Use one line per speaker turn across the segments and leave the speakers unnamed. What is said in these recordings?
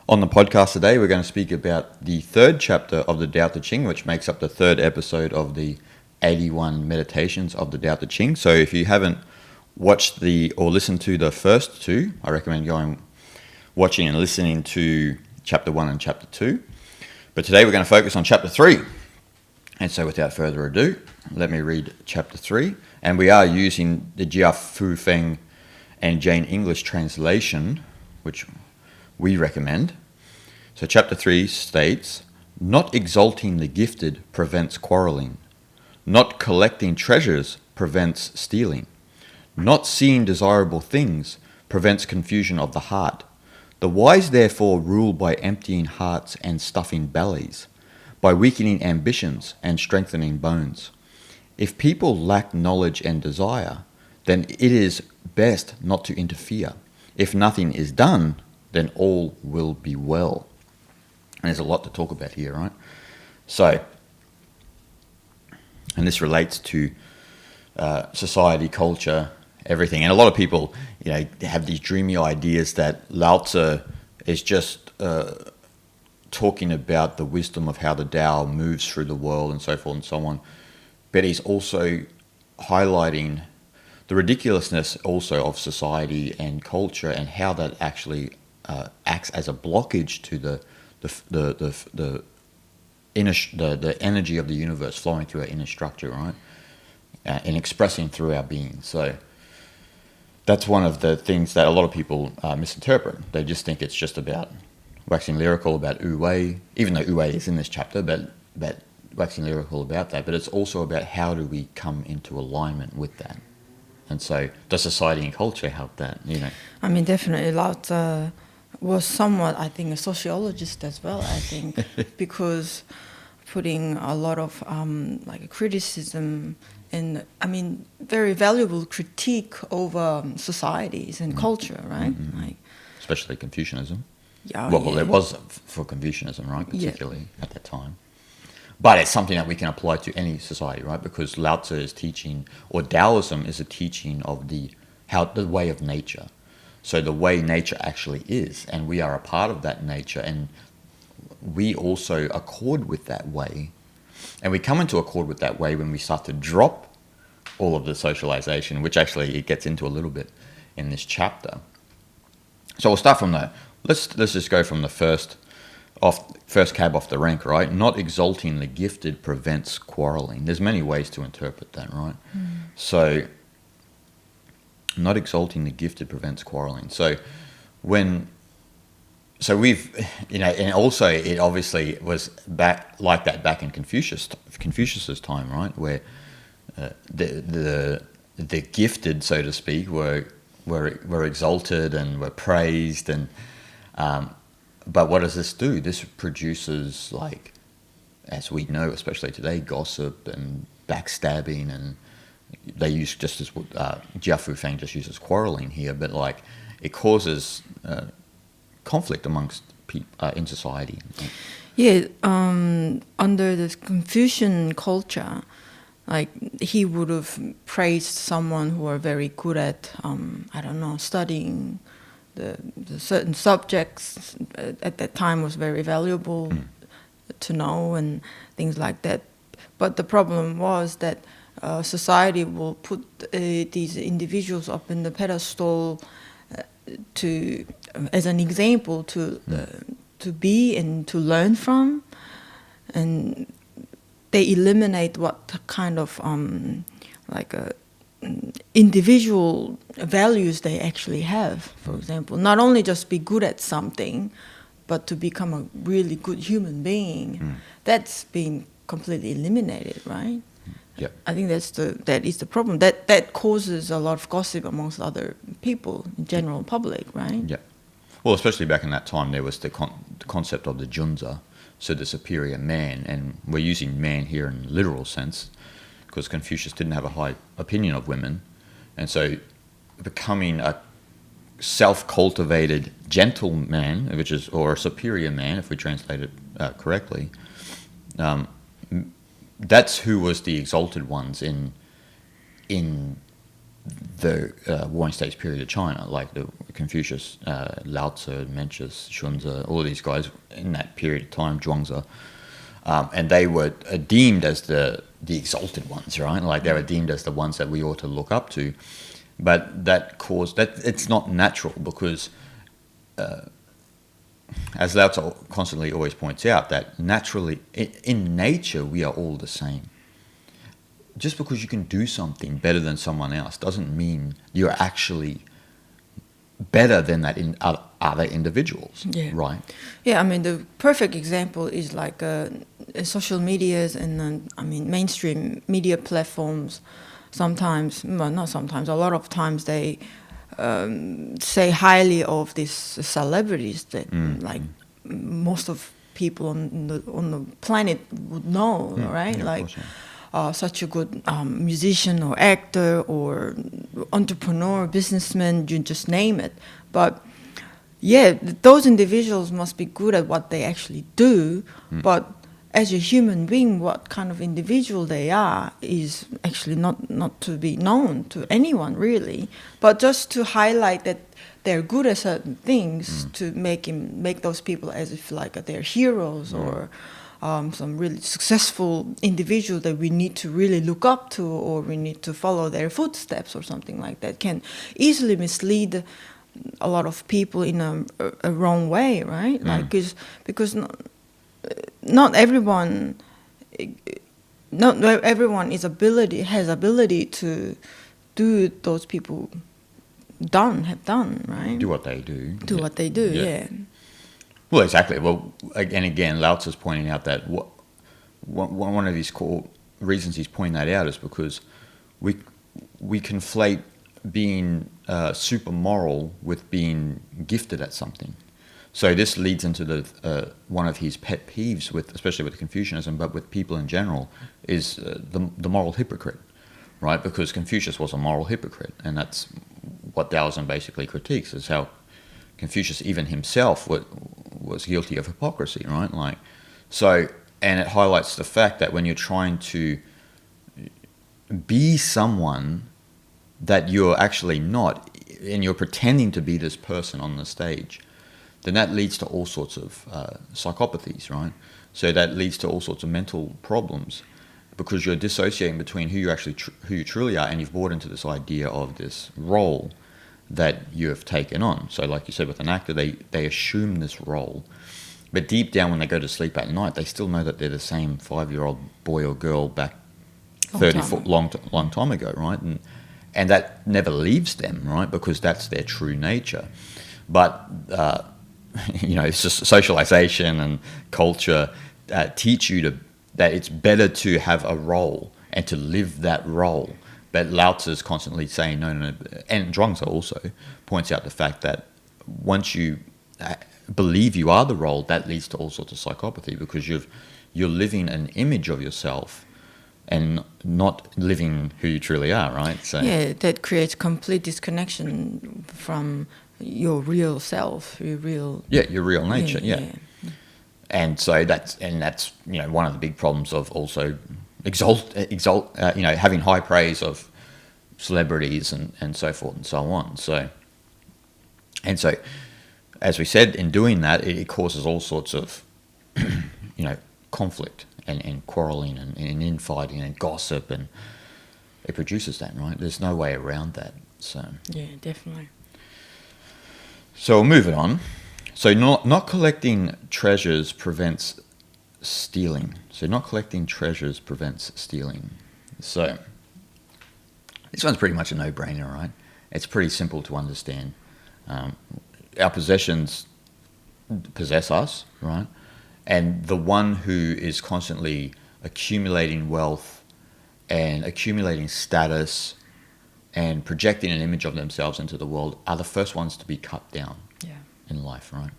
On the podcast today, we're going to speak about the third chapter of the Tao Te Ching, which makes up the third episode of the 81 meditations of the Tao Te Ching. So if you haven't watched or listened to the first two, I recommend watching and listening to chapter 1 and chapter 2. But today we're going to focus on chapter 3. And so without further ado, let me read chapter 3. And we are using the Jia Fu Feng and Jane English translation, which we recommend. So chapter 3 states, "Not exalting the gifted prevents quarreling. Not collecting treasures prevents stealing. Not seeing desirable things prevents confusion of the heart. The wise therefore rule by emptying hearts and stuffing bellies, by weakening ambitions and strengthening bones. If people lack knowledge and desire, then it is best not to interfere. If nothing is done, then all will be well." And there's a lot to talk about here, right? So, and this relates to society, culture, everything. And a lot of people, have these dreamy ideas that Lao Tzu is just talking about the wisdom of how the Tao moves through the world and so forth and so on. But he's also highlighting the ridiculousness also of society and culture and how that actually acts as a blockage to the energy of the universe flowing through our inner structure, right? And expressing through our being. So that's one of the things that a lot of people misinterpret. They just think it's just about waxing lyrical about Wu Wei, even though Wu Wei is in this chapter, but waxing lyrical about that. But it's also about how do we come into alignment with that. And so does society and culture help that,
I mean, definitely Lao Tzu was somewhat, I think, a sociologist as well, I think, because putting a lot of criticism and, very valuable critique over societies and culture, right?
Mm-hmm. Especially Confucianism.
Yeah.
Well, there was for Confucianism, right, particularly at that time. But it's something that we can apply to any society, right? Because Lao Tzu is teaching, or Taoism is a teaching of the way of nature. So the way nature actually is, and we are a part of that nature, and we also accord with that way. And we come into accord with that way when we start to drop all of the socialization, which actually it gets into a little bit in this chapter. So we'll start from let's just go from the first cab off the rank, right? Not exalting the gifted prevents quarreling. There's many ways to interpret that, right? So not exalting the gifted prevents quarreling. So we've, and also it obviously was back in Confucius's time, right? Where the gifted, so to speak, were exalted and were praised, and but what does this do? This produces, as we know, especially today, gossip and backstabbing, and they use just as Jia Fu Feng just uses quarreling here, but it causes conflict amongst people in society.
Yeah, under this Confucian culture, he would have praised someone who are very good at, studying the certain subjects at that time was very valuable to know and things like that. But the problem was that society will put these individuals up in the pedestal as an example to be and to learn from, and they eliminate what kind of individual values they actually have. For example, not only just be good at something, but to become a really good human being. That's being completely eliminated, right?
Yep.
I think that is the problem. That causes a lot of gossip amongst other people, in general public, right?
Yeah. Well, especially back in that time, there was the concept of the Junzi, so the superior man, and we're using man here in literal sense, because Confucius didn't have a high opinion of women, and so becoming a self-cultivated gentleman, or a superior man, if we translate it correctly, that's who was the exalted ones in the warring states period of China, like the Confucius, Lao Tzu, Mencius, Xunzi, all of these guys in that period of time, Zhuangzi, and they were deemed as the exalted ones, right? Like they were deemed as the ones that we ought to look up to. But that caused that it's not natural because, as Lao Tzu constantly always points out, that naturally in nature we are all the same. Just because you can do something better than someone else doesn't mean you're actually better than that in other individuals, right?
Yeah, I mean, the perfect example is like social medias and mainstream media platforms. Sometimes, well, not sometimes, a lot of times they say highly of these celebrities that like most of people on the planet would know, right?
Yeah,
like.
Of course, yeah.
Such a good musician or actor or entrepreneur, businessman, you just name it. But yeah, those individuals must be good at what they actually do. But as a human being, what kind of individual they are is actually not to be known to anyone really. But just to highlight that they're good at certain things to make those people as if like they're heroes or some really successful individual that we need to really look up to, or we need to follow their footsteps or something like that, can easily mislead a lot of people in a wrong way, right? Like, because not everyone has ability to do those people have done, right?
Do what they do.
Do what they do, yeah.
Well, exactly. Well, again, Lao Tzu's pointing out that one of his core reasons he's pointing that out is because we conflate being super moral with being gifted at something. So this leads into the one of his pet peeves especially with Confucianism, but with people in general, is the moral hypocrite, right? Because Confucius was a moral hypocrite, and that's what Taoism basically critiques, is how Confucius even himself was guilty of hypocrisy, right? Like, so, and it highlights the fact that when you're trying to be someone that you're actually not, and you're pretending to be this person on the stage, then that leads to all sorts of psychopathies, right? So that leads to all sorts of mental problems because you're dissociating between who you truly are, and you've bought into this idea of this role that you have taken on. So like you said with an actor, they assume this role, but deep down when they go to sleep at night, they still know that they're the same 5-year-old boy or girl back 30 long time ago, right? And that never leaves them, right? Because that's their true nature. But it's just socialization and culture teach you that it's better to have a role and to live that role. But Lao Tzu is constantly saying no. And Zhuangzi also points out the fact that once you believe you are the role, that leads to all sorts of psychopathy because you're living an image of yourself and not living who you truly are, right? So
yeah, that creates complete disconnection from your real self, your real
nature, yeah. And so that's one of the big problems of also having high praise of celebrities and so forth and so on. So as we said, in doing that, it causes all sorts of conflict and quarreling and infighting and gossip, and it produces that, right? There's no way around that. So
yeah, definitely.
So we'll move it on. So not collecting treasures prevents stealing. So not collecting treasures prevents stealing. So this one's pretty much a no-brainer, right? It's pretty simple to understand. Our possessions possess us, right? And the one who is constantly accumulating wealth and accumulating status and projecting an image of themselves into the world are the first ones to be cut down in life, right?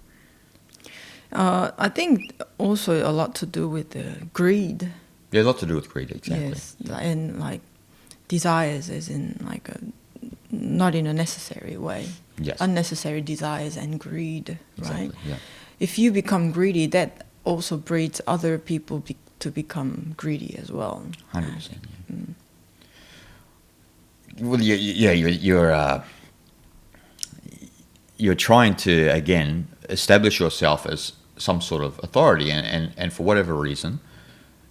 I think also a lot to do with greed.
Yeah, a lot to do with greed, exactly.
Yes, and like desires, as in like not in a necessary way.
Yes.
Unnecessary desires and greed,
Exactly,
right?
yeah.
If you become greedy, that also breeds other people to become greedy as well.
100%. Yeah. Well, you're trying to again establish yourself as some sort of authority, and for whatever reason,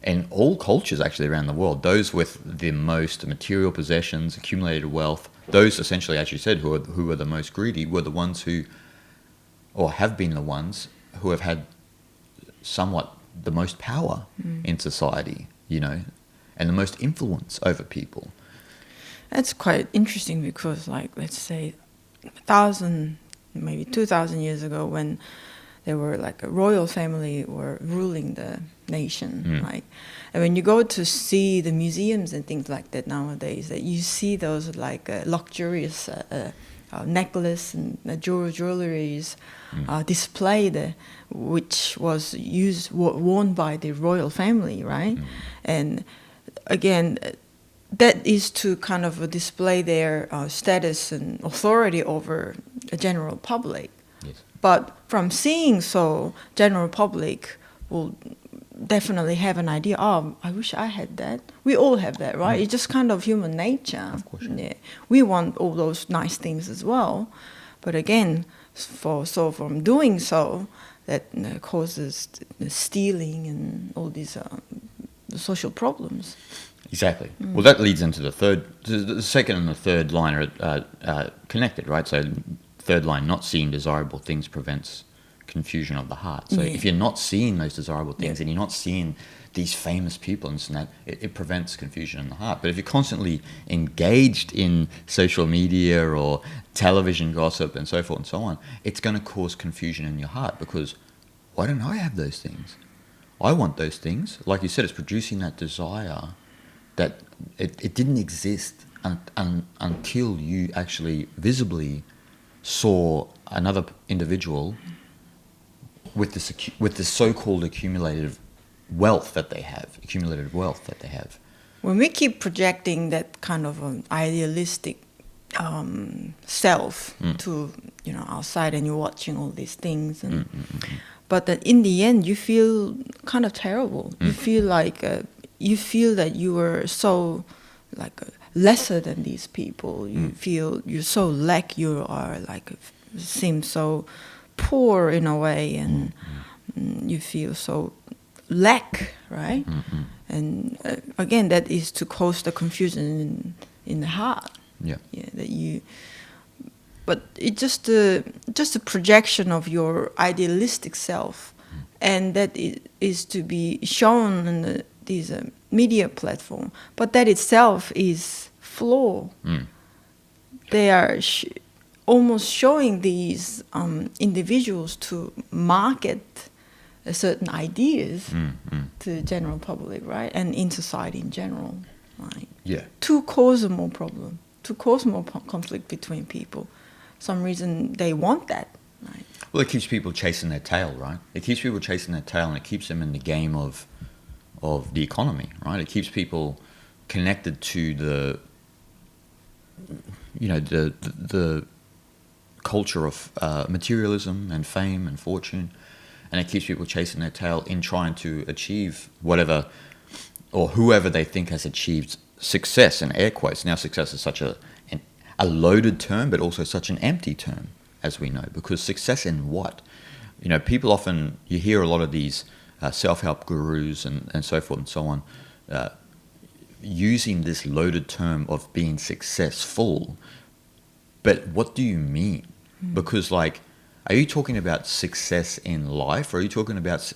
in all cultures actually around the world, those with the most material possessions, accumulated wealth, those essentially, as you said, who are the most greedy, were the ones who, or have been the ones who have had somewhat the most power in society, you know, and the most influence over people.
That's quite interesting because, like, let's say 1,000, maybe 2,000 years ago, when there were like a royal family were ruling the nation, like, and when you go to see the museums and things like that nowadays, that you see those like luxurious necklace and jewelries displayed, which was worn by the royal family, right? And again, that is to kind of display their status and authority over the general public.
Yes.
But from seeing so, general public will definitely have an idea, oh, I wish I had that. We all have that, right? It's just kind of human nature.
Of course.
Yeah. We want all those nice things as well. But again, from doing so, that causes stealing and all these social problems.
Exactly. Well, that leads into the second and the third line are connected, right? So third line, not seeing desirable things prevents confusion of the heart. So if you're not seeing those desirable things and you're not seeing these famous people and that, it prevents confusion in the heart. But if you're constantly engaged in social media or television gossip and so forth and so on, it's going to cause confusion in your heart because why don't I have those things? I want those things. Like you said, it's producing that desire that it didn't exist until you actually visibly saw another individual with this so-called accumulated wealth that they have. When
we keep projecting that kind of an idealistic self to outside, and you're watching all these things, and but that in the end you feel kind of terrible. You feel like you feel that you are so like lesser than these people. You feel you're so you are like seem so poor in a way, and you feel so lack, right? And again, that is to cause the confusion in the heart. But it's just a projection of your idealistic self, and that is to be shown in these media platform. But that itself is flaw. They are almost showing these individuals to market certain ideas to the general public, right? And in society in general, right? To cause more problem, to cause more conflict between people. Some reason they want that, right?
Well, it keeps people chasing their tail, right? It keeps people chasing their tail, and it keeps them in the game of the economy, right? It keeps people connected to the culture of materialism and fame and fortune, and it keeps people chasing their tail in trying to achieve whatever or whoever they think has achieved success, in air quotes. Now, success is such a loaded term, but also such an empty term, as we know, because success in what? People often, you hear a lot of these self-help gurus and so forth and so on using this loaded term of being successful. But what do you mean? Because, like, are you talking about success in life, or are you talking about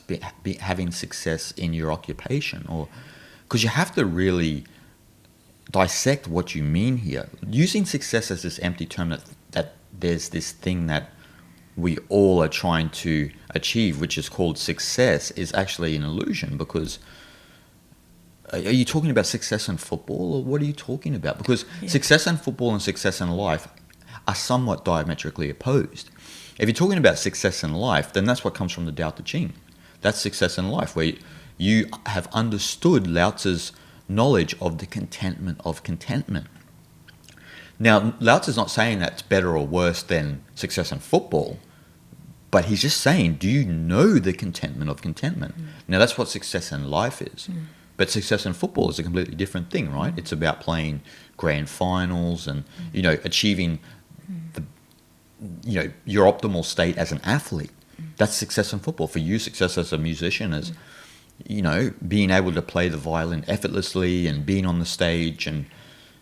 having success in your occupation? Or because you have to really dissect what you mean here. Using success as this empty term that there's this thing that we all are trying to achieve, which is called success, is actually an illusion. Because are you talking about success in football, or what are you talking about? Because success in football and success in life are somewhat diametrically opposed. If you're talking about success in life, then that's what comes from the Tao Te Ching. That's success in life, where you have understood Lao Tzu's knowledge of the contentment of contentment. Now, Lao Tzu's not saying that's better or worse than success in football, but he's just saying, do you know the contentment of contentment? Now, that's what success in life is. But success in football is a completely different thing, right? It's about playing grand finals and, you know, achieving the, you know, your optimal state as an athlete. That's success in football. For you, success as a musician is, you know, being able to play the violin effortlessly and being on the stage and,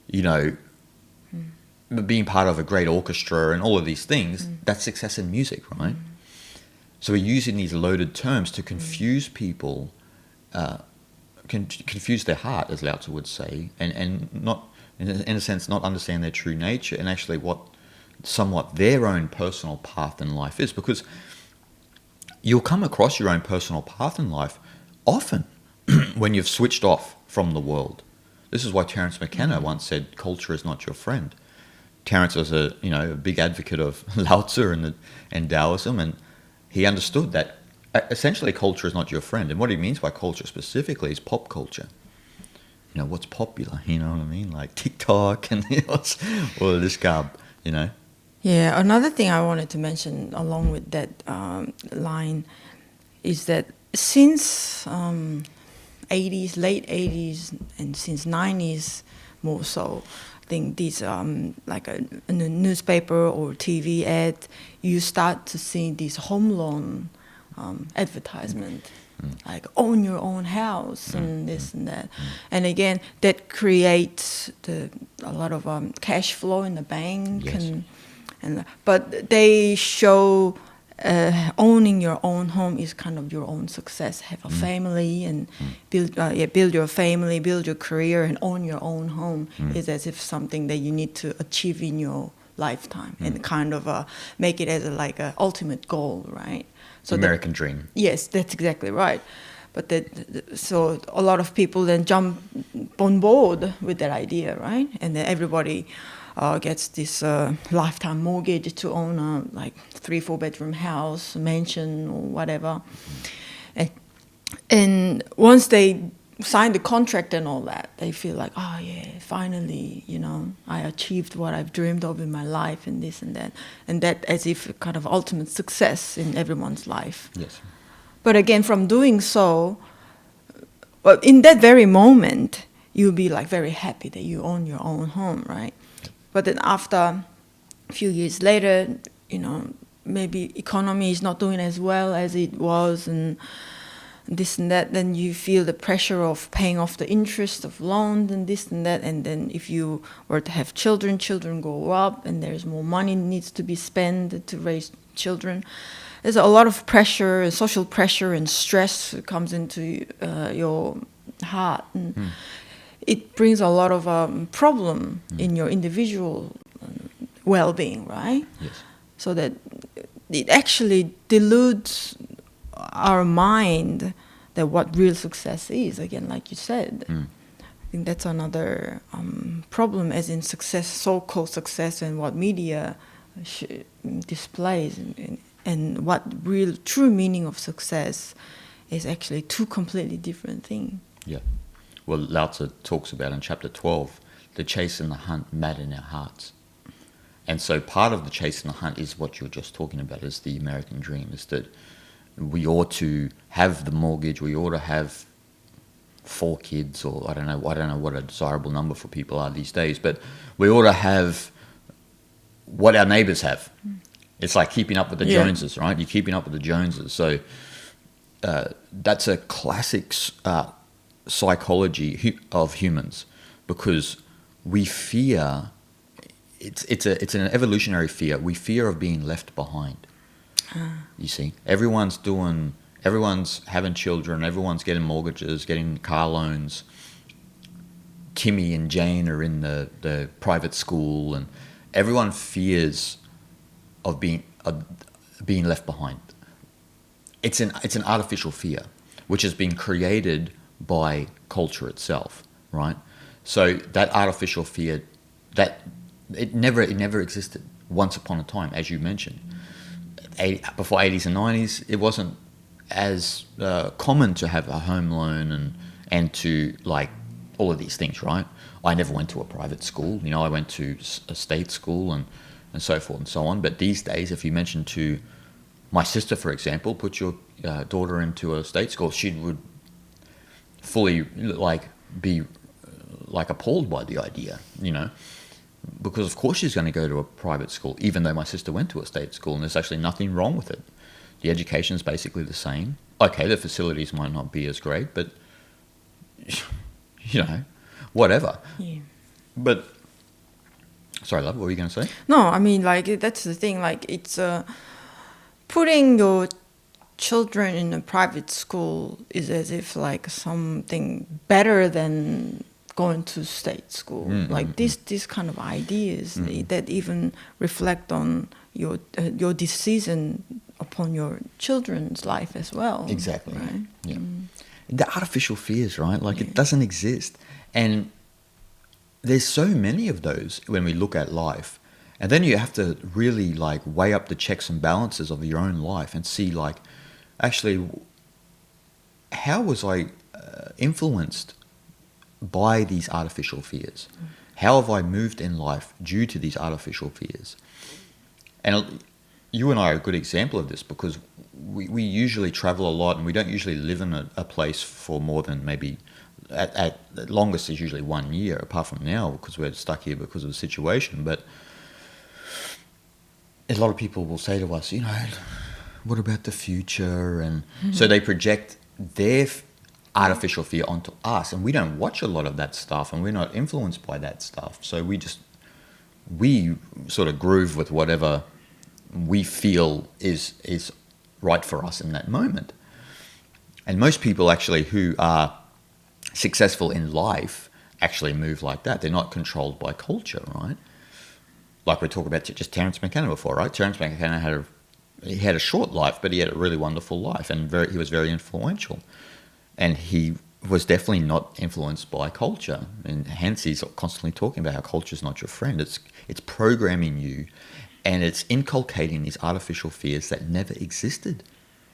you know, being part of a great orchestra and all of these things. That's success in music, right? So we're using these loaded terms to confuse people, confuse their heart, as Lao Tzu would say, and not, in a sense, not understand their true nature and actually what somewhat their own personal path in life is. Because you'll come across your own personal path in life often when you've switched off from the world. This is why Terence McKenna once said, "Culture is not your friend." Terence was a big advocate of Lao Tzu and Taoism, and he understood that essentially culture is not your friend. And what he means by culture specifically is pop culture. You know, what's popular, you know what I mean? Like TikTok and all of this garb, you know.
Yeah, another thing I wanted to mention along with that line is that since 80s, late 80s, and since 90s more so, I think these like in a newspaper or TV ad, you start to see these home loan advertisement, like own your own house and this and that. And again, that creates a lot of cash flow in the bank.
Yes.
But they show owning your own home is kind of your own success. Have a family and build your family, build your career, and own your own home is as if something that you need to achieve in your lifetime and kind of make it as like a ultimate goal, right? So
American dream.
Yes, that's exactly right. But so a lot of people then jump on board with that idea, right? And then everybody gets this lifetime mortgage to own a like 3-4 bedroom house, mansion, or whatever. And once they sign the contract and all that, they feel like, oh yeah, finally, you know, I achieved what I've dreamed of in my life and this and that as if kind of ultimate success in everyone's life.
Yes.
But again, from doing so, well, in that very moment, you'll be like very happy that you own your own home, right? But then after a few years later, you know, maybe economy is not doing as well as it was and this and that, then you feel the pressure of paying off the interest of loans and this and that. And then if you were to have children grow up and there's more money needs to be spent to raise children. There's a lot of pressure, social pressure and stress comes into your heart. And it brings a lot of problem in your individual well-being, right?
Yes.
So that it actually deludes our mind that what real success is, again, like you said. I think that's another problem, as in success, so-called success, and what media displays, and what real, true meaning of success is actually two completely different things.
Yeah. Well, Lao Tzu talks about in chapter 12, the chase and the hunt matter in our hearts. And so part of the chase and the hunt is what you're just talking about, is the American dream, is that we ought to have the mortgage, we ought to have 4 kids, or I don't know what a desirable number for people are these days, but we ought to have what our neighbors have. It's like keeping up with the Joneses, right? You're keeping up with the Joneses. So that's a classic psychology of humans, because we fear, it's an evolutionary fear. We fear of being left behind. You see, everyone's having children, everyone's getting mortgages, getting car loans. Timmy and Jane are in the private school, and everyone fears of being left behind. It's an artificial fear, which has been created by culture itself, right? So that artificial fear, that it never existed once upon a time, as you mentioned. Before 80s and 90s, it wasn't as common to have a home loan and to like all of these things, right? I never went to a private school. You know, I went to a state school and so forth and so on. But these days, if you mention to my sister, for example, put your daughter into a state school, she would fully like be like appalled by the idea, you know, because of course she's going to go to a private school, even though my sister went to a state school, and there's actually nothing wrong with it. The education is basically the same. Okay, the facilities might not be as great, but you know, whatever.
Yeah.
But sorry, love, what were you going to say?
No, I mean, like, that's the thing. Like, it's putting your children in a private school is as if like something better than going to state school. Like this kind of ideas that even reflect on your decision upon your children's life as well.
Exactly.
Right?
Yeah. The artificial fears, right? Like it doesn't exist. And there's so many of those when we look at life. And then you have to really like weigh up the checks and balances of your own life and see like, actually, how was I influenced by these artificial fears? How have I moved in life due to these artificial fears? And you and I are a good example of this because we usually travel a lot and we don't usually live in a place for more than maybe, at longest is usually 1 year, apart from now because we're stuck here because of the situation. But a lot of people will say to us, you know, what about the future? And so they project their artificial fear onto us, and we don't watch a lot of that stuff, and we're not influenced by that stuff. So we sort of groove with whatever we feel is right for us in that moment. And most people actually who are successful in life actually move like that. They're not controlled by culture, right? Like we talked about just Terence McKenna before, right? Terence McKenna had a short life, but he had a really wonderful life, and he was very influential. And he was definitely not influenced by culture. And hence he's constantly talking about how culture is not your friend. It's programming you, and it's inculcating these artificial fears that never existed.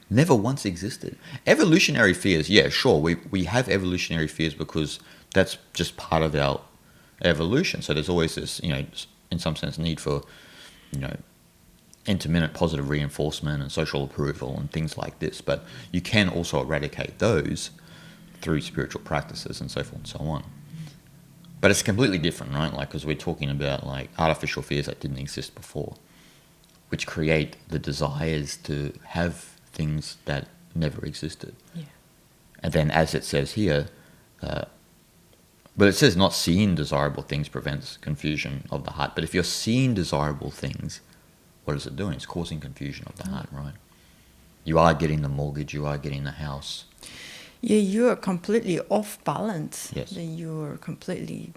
Never once existed. Evolutionary fears, yeah, sure. We have evolutionary fears because that's just part of our evolution. So there's always this, you know, in some sense, need for, you know, intermittent positive reinforcement and social approval and things like this. But you can also eradicate those through spiritual practices and so forth and so on. But it's completely different, right? Like, because we're talking about like artificial fears that didn't exist before, which create the desires to have things that never existed.
Yeah.
And then, as it says here, but it says not seeing desirable things prevents confusion of the heart. But if you're seeing desirable things, what is it doing? It's causing confusion of the heart, right? You are getting the mortgage, you are getting the house.
Yeah, you are completely off balance.
Yes.
You are completely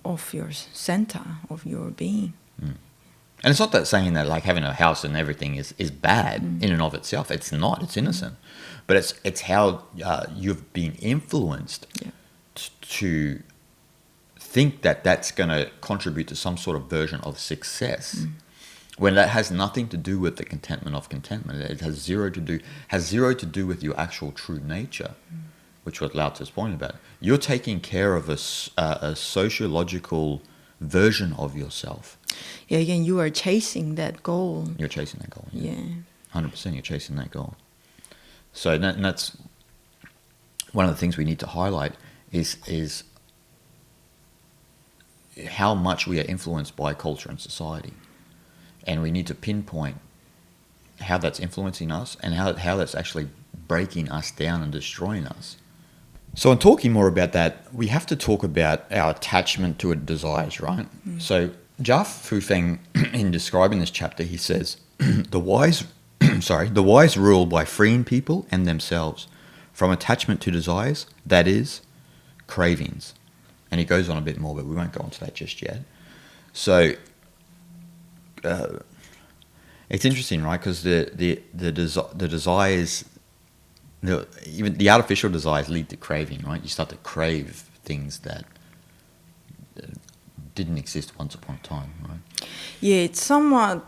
off your center of your being.
And it's not that saying that like having a house and everything is bad in and of itself. It's not. It's innocent. But it's how you've been influenced to think that that's going to contribute to some sort of version of success. When that has nothing to do with the contentment of contentment. It has zero to do with your actual true nature, which was Lao Tzu's point about. You're taking care of a sociological version of yourself.
Yeah, again, you are chasing that goal.
You're chasing that goal.
Yeah.
100% you're chasing that goal. So that's one of the things we need to highlight is how much we are influenced by culture and society. And we need to pinpoint how that's influencing us and how that's actually breaking us down and destroying us. So in talking more about that, we have to talk about our attachment to desires, right? So Jia Fufeng, in describing this chapter, he says, the wise rule by freeing people and themselves from attachment to desires, that is, cravings. And he goes on a bit more, but we won't go into that just yet. So it's interesting, right? Because the desires, even the artificial desires lead to craving, right? You start to crave things that didn't exist once upon a time, right?
Yeah, it's somewhat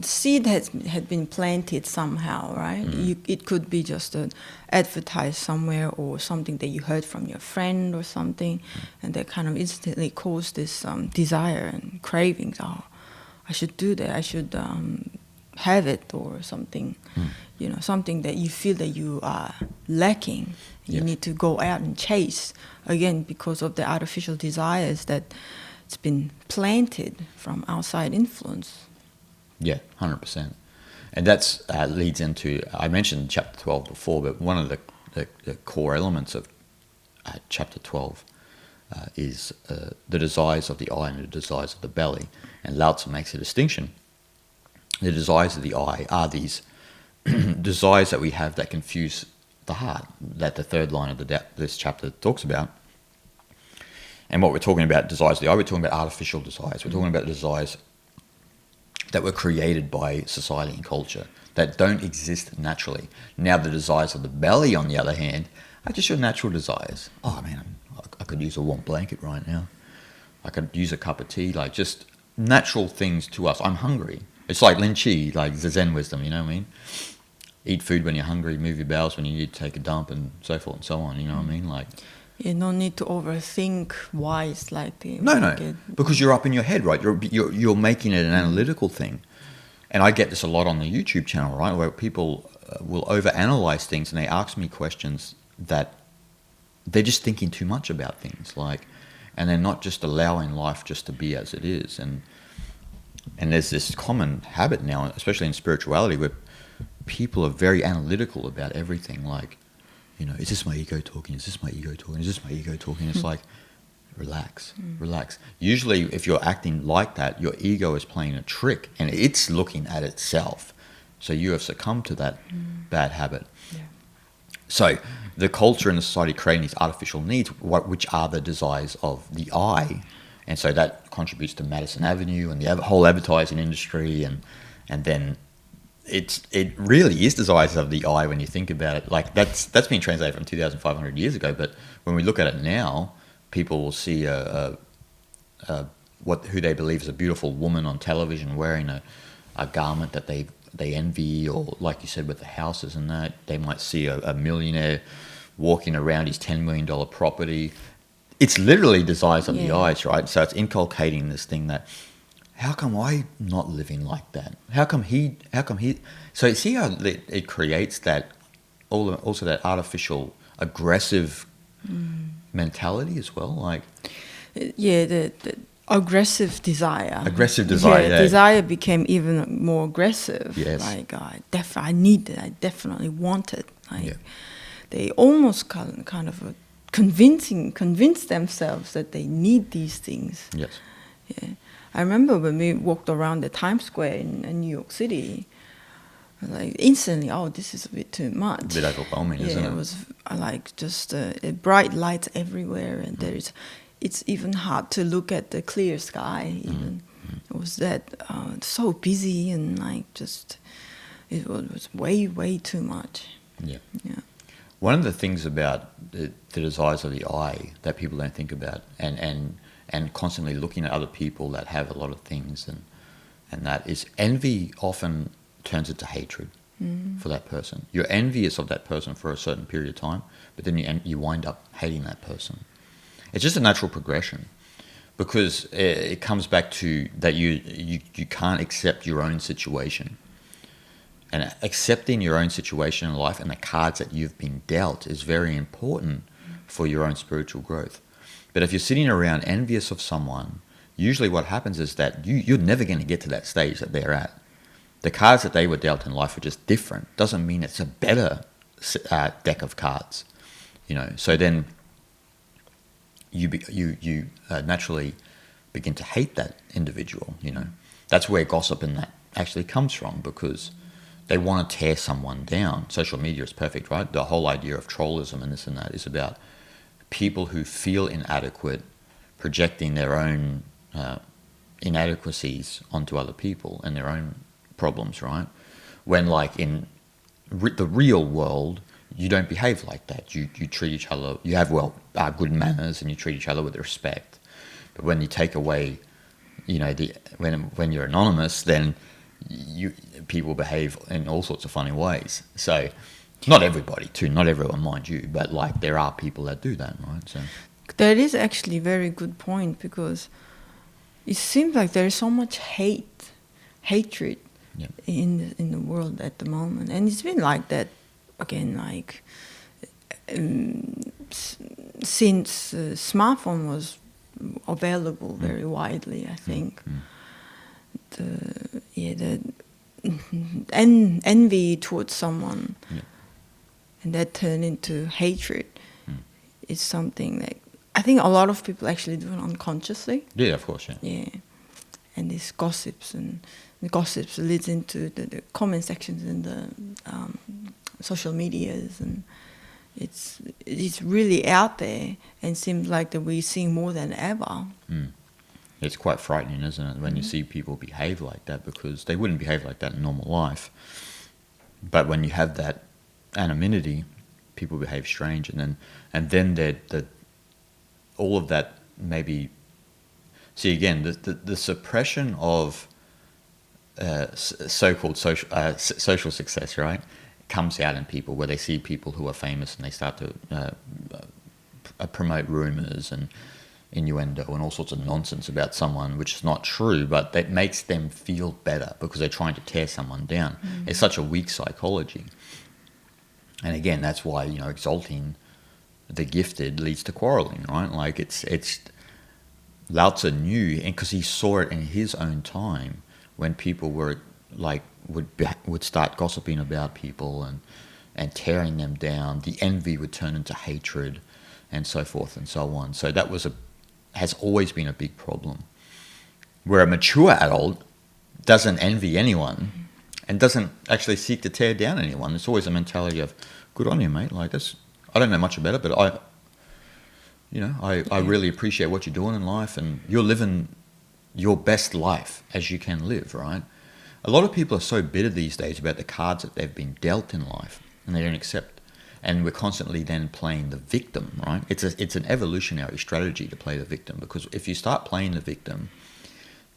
seed had been planted somehow, right? It could be just advertised somewhere or something that you heard from your friend or something, and that kind of instantly caused this desire and cravings. Oh, I should do that. I should have it or something. You know, something that you feel that you are lacking. You
Yes.
need to go out and chase again because of the artificial desires that it's been planted from outside influence.
Yeah, 100%. And that's leads into, I mentioned chapter 12 before, but one of the core elements of chapter 12 is the desires of the eye and the desires of the belly. And Lao Tzu makes a distinction. The desires of the eye are these desires that we have that confuse the heart, that the third line of this chapter talks about. And what we're talking about, desires of the eye, we're talking about artificial desires. We're talking about desires that were created by society and culture, that don't exist naturally. Now the desires of the belly, on the other hand, are just your natural desires. Oh man, I could use a warm blanket right now. I could use a cup of tea, like just natural things to us. I'm hungry. It's like Lin Chi, like the Zen wisdom, you know what I mean? Eat food when you're hungry, move your bowels when you need to take a dump, and so forth and so on, you know what I mean? Like,
You don't need to overthink why it's like the
no, because you're up in your head, right? You're making it an analytical thing. And I get this a lot on the YouTube channel, right, where people will overanalyze things and they ask me questions that they're just thinking too much about things, like, and they're not just allowing life just to be as it is. And there's this common habit now, especially in spirituality, where people are very analytical about everything, like, you know, is this my ego talking? Is this my ego talking? Is this my ego talking? It's like, relax. Usually, if you're acting like that, your ego is playing a trick and it's looking at itself. So you have succumbed to that bad habit.
Yeah.
So the culture and the society creating these artificial needs, which are the desires of the eye. And so that contributes to Madison Avenue and the whole advertising industry. And then it really is desires of the eye when you think about it. Like that's been translated from 2,500 years ago. But when we look at it now, people will see who they believe is a beautiful woman on television wearing a garment that they envy, or like you said with the houses and that, they might see a millionaire walking around his $10 million property. It's literally desires of the eyes, right? So it's inculcating this thing that, how come I not living like that? How come he? So you see how it creates that, also that artificial aggressive mentality as well, like
the aggressive desire.
Yeah.
Desire became even more aggressive.
Yes.
Like I need it. I definitely want it. Like they almost kind of convince themselves that they need these things.
Yes.
Yeah. I remember when we walked around the Times Square in New York City, like instantly, this is a bit too much.
A bit overwhelming, isn't it?
It was like just bright lights everywhere, and it's even hard to look at the clear sky. Even it was that so busy and like just it was way too much.
Yeah.
Yeah.
One of the things about the desires of the eye that people don't think about, and constantly looking at other people that have a lot of things, and that is envy often turns into hatred for that person. You're envious of that person for a certain period of time, but then you wind up hating that person. It's just a natural progression, because it comes back to that you can't accept your own situation. And accepting your own situation in life and the cards that you've been dealt is very important for your own spiritual growth. But if you're sitting around envious of someone, usually what happens is that you're never going to get to that stage that they're at. The cards that they were dealt in life are just different. Doesn't mean it's a better deck of cards, you know. So then you naturally begin to hate that individual, you know. That's where gossip and that actually comes from, because they want to tear someone down. Social media is perfect, right? The whole idea of trollism and this and that is about people who feel inadequate projecting their own inadequacies onto other people and their own problems, right? When like in the real world, you don't behave like that. You treat each other, you have good manners, and you treat each other with respect. But when you take away, you know, when you're anonymous, then people behave in all sorts of funny ways. So not everybody not everyone, mind you, but like there are people that do that, right? So
that is actually a very good point, because it seems like there is so much hatred in the world at the moment, and it's been like that again, like since smartphone was available very widely, I think the envy towards someone and that turned into hatred is something that I think a lot of people actually do it unconsciously.
Yeah, of course, yeah.
Yeah, and these gossips and the gossips leads into the comment sections in the social medias, and it's really out there and seems like that we're seeing more than ever.
It's quite frightening, isn't it, when you see people behave like that, because they wouldn't behave like that in normal life. But when you have that anonymity, people behave strange, and then all of that maybe. See, again, the suppression of so-called social success, right, comes out in people where they see people who are famous and they start to promote rumors and innuendo and all sorts of nonsense about someone, which is not true, but that makes them feel better because they're trying to tear someone down. It's such a weak psychology. And again, that's why, exalting the gifted leads to quarreling, right? Like it's Lao Tzu knew, and because he saw it in his own time, when people were like would start gossiping about people and tearing them down, the envy would turn into hatred, and so forth and so on. So that has always been a big problem. Where a mature adult doesn't envy anyone and doesn't actually seek to tear down anyone. It's always a mentality of, good on you, mate. Like this, I don't know much about it, but I really appreciate what you're doing in life, and you're living your best life as you can live, right? A lot of people are so bitter these days about the cards that they've been dealt in life, and they don't accept. And we're constantly then playing the victim, right? It's an evolutionary strategy to play the victim, because if you start playing the victim,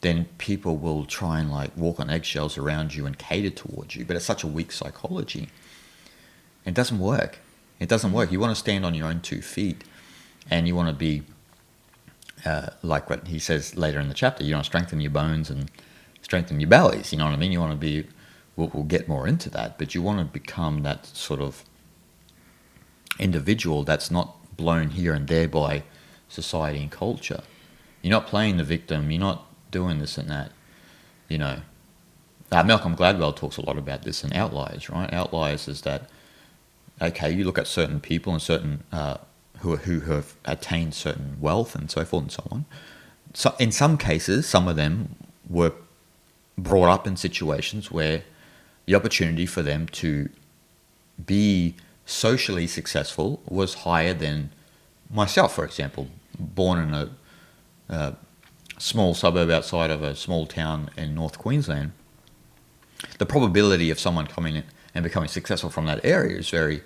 then people will try and like walk on eggshells around you and cater towards you. But it's such a weak psychology. It doesn't work. It doesn't work. You want to stand on your own 2 feet, and you want to be like what he says later in the chapter. You want to strengthen your bones and strengthen your bellies. You know what I mean? You want to be. We'll get more into that, but you want to become that sort of individual that's not blown here and there by society and culture. You're not playing the victim. You're not doing this and that. Malcolm Gladwell talks a lot about this in Outliers, right? Outliers is that, okay, you look at certain people and certain who have attained certain wealth and so forth and so on. So in some cases, some of them were brought up in situations where the opportunity for them to be socially successful was higher than myself, for example, born in a small suburb outside of a small town in North Queensland. The probability of someone coming in and becoming successful from that area is very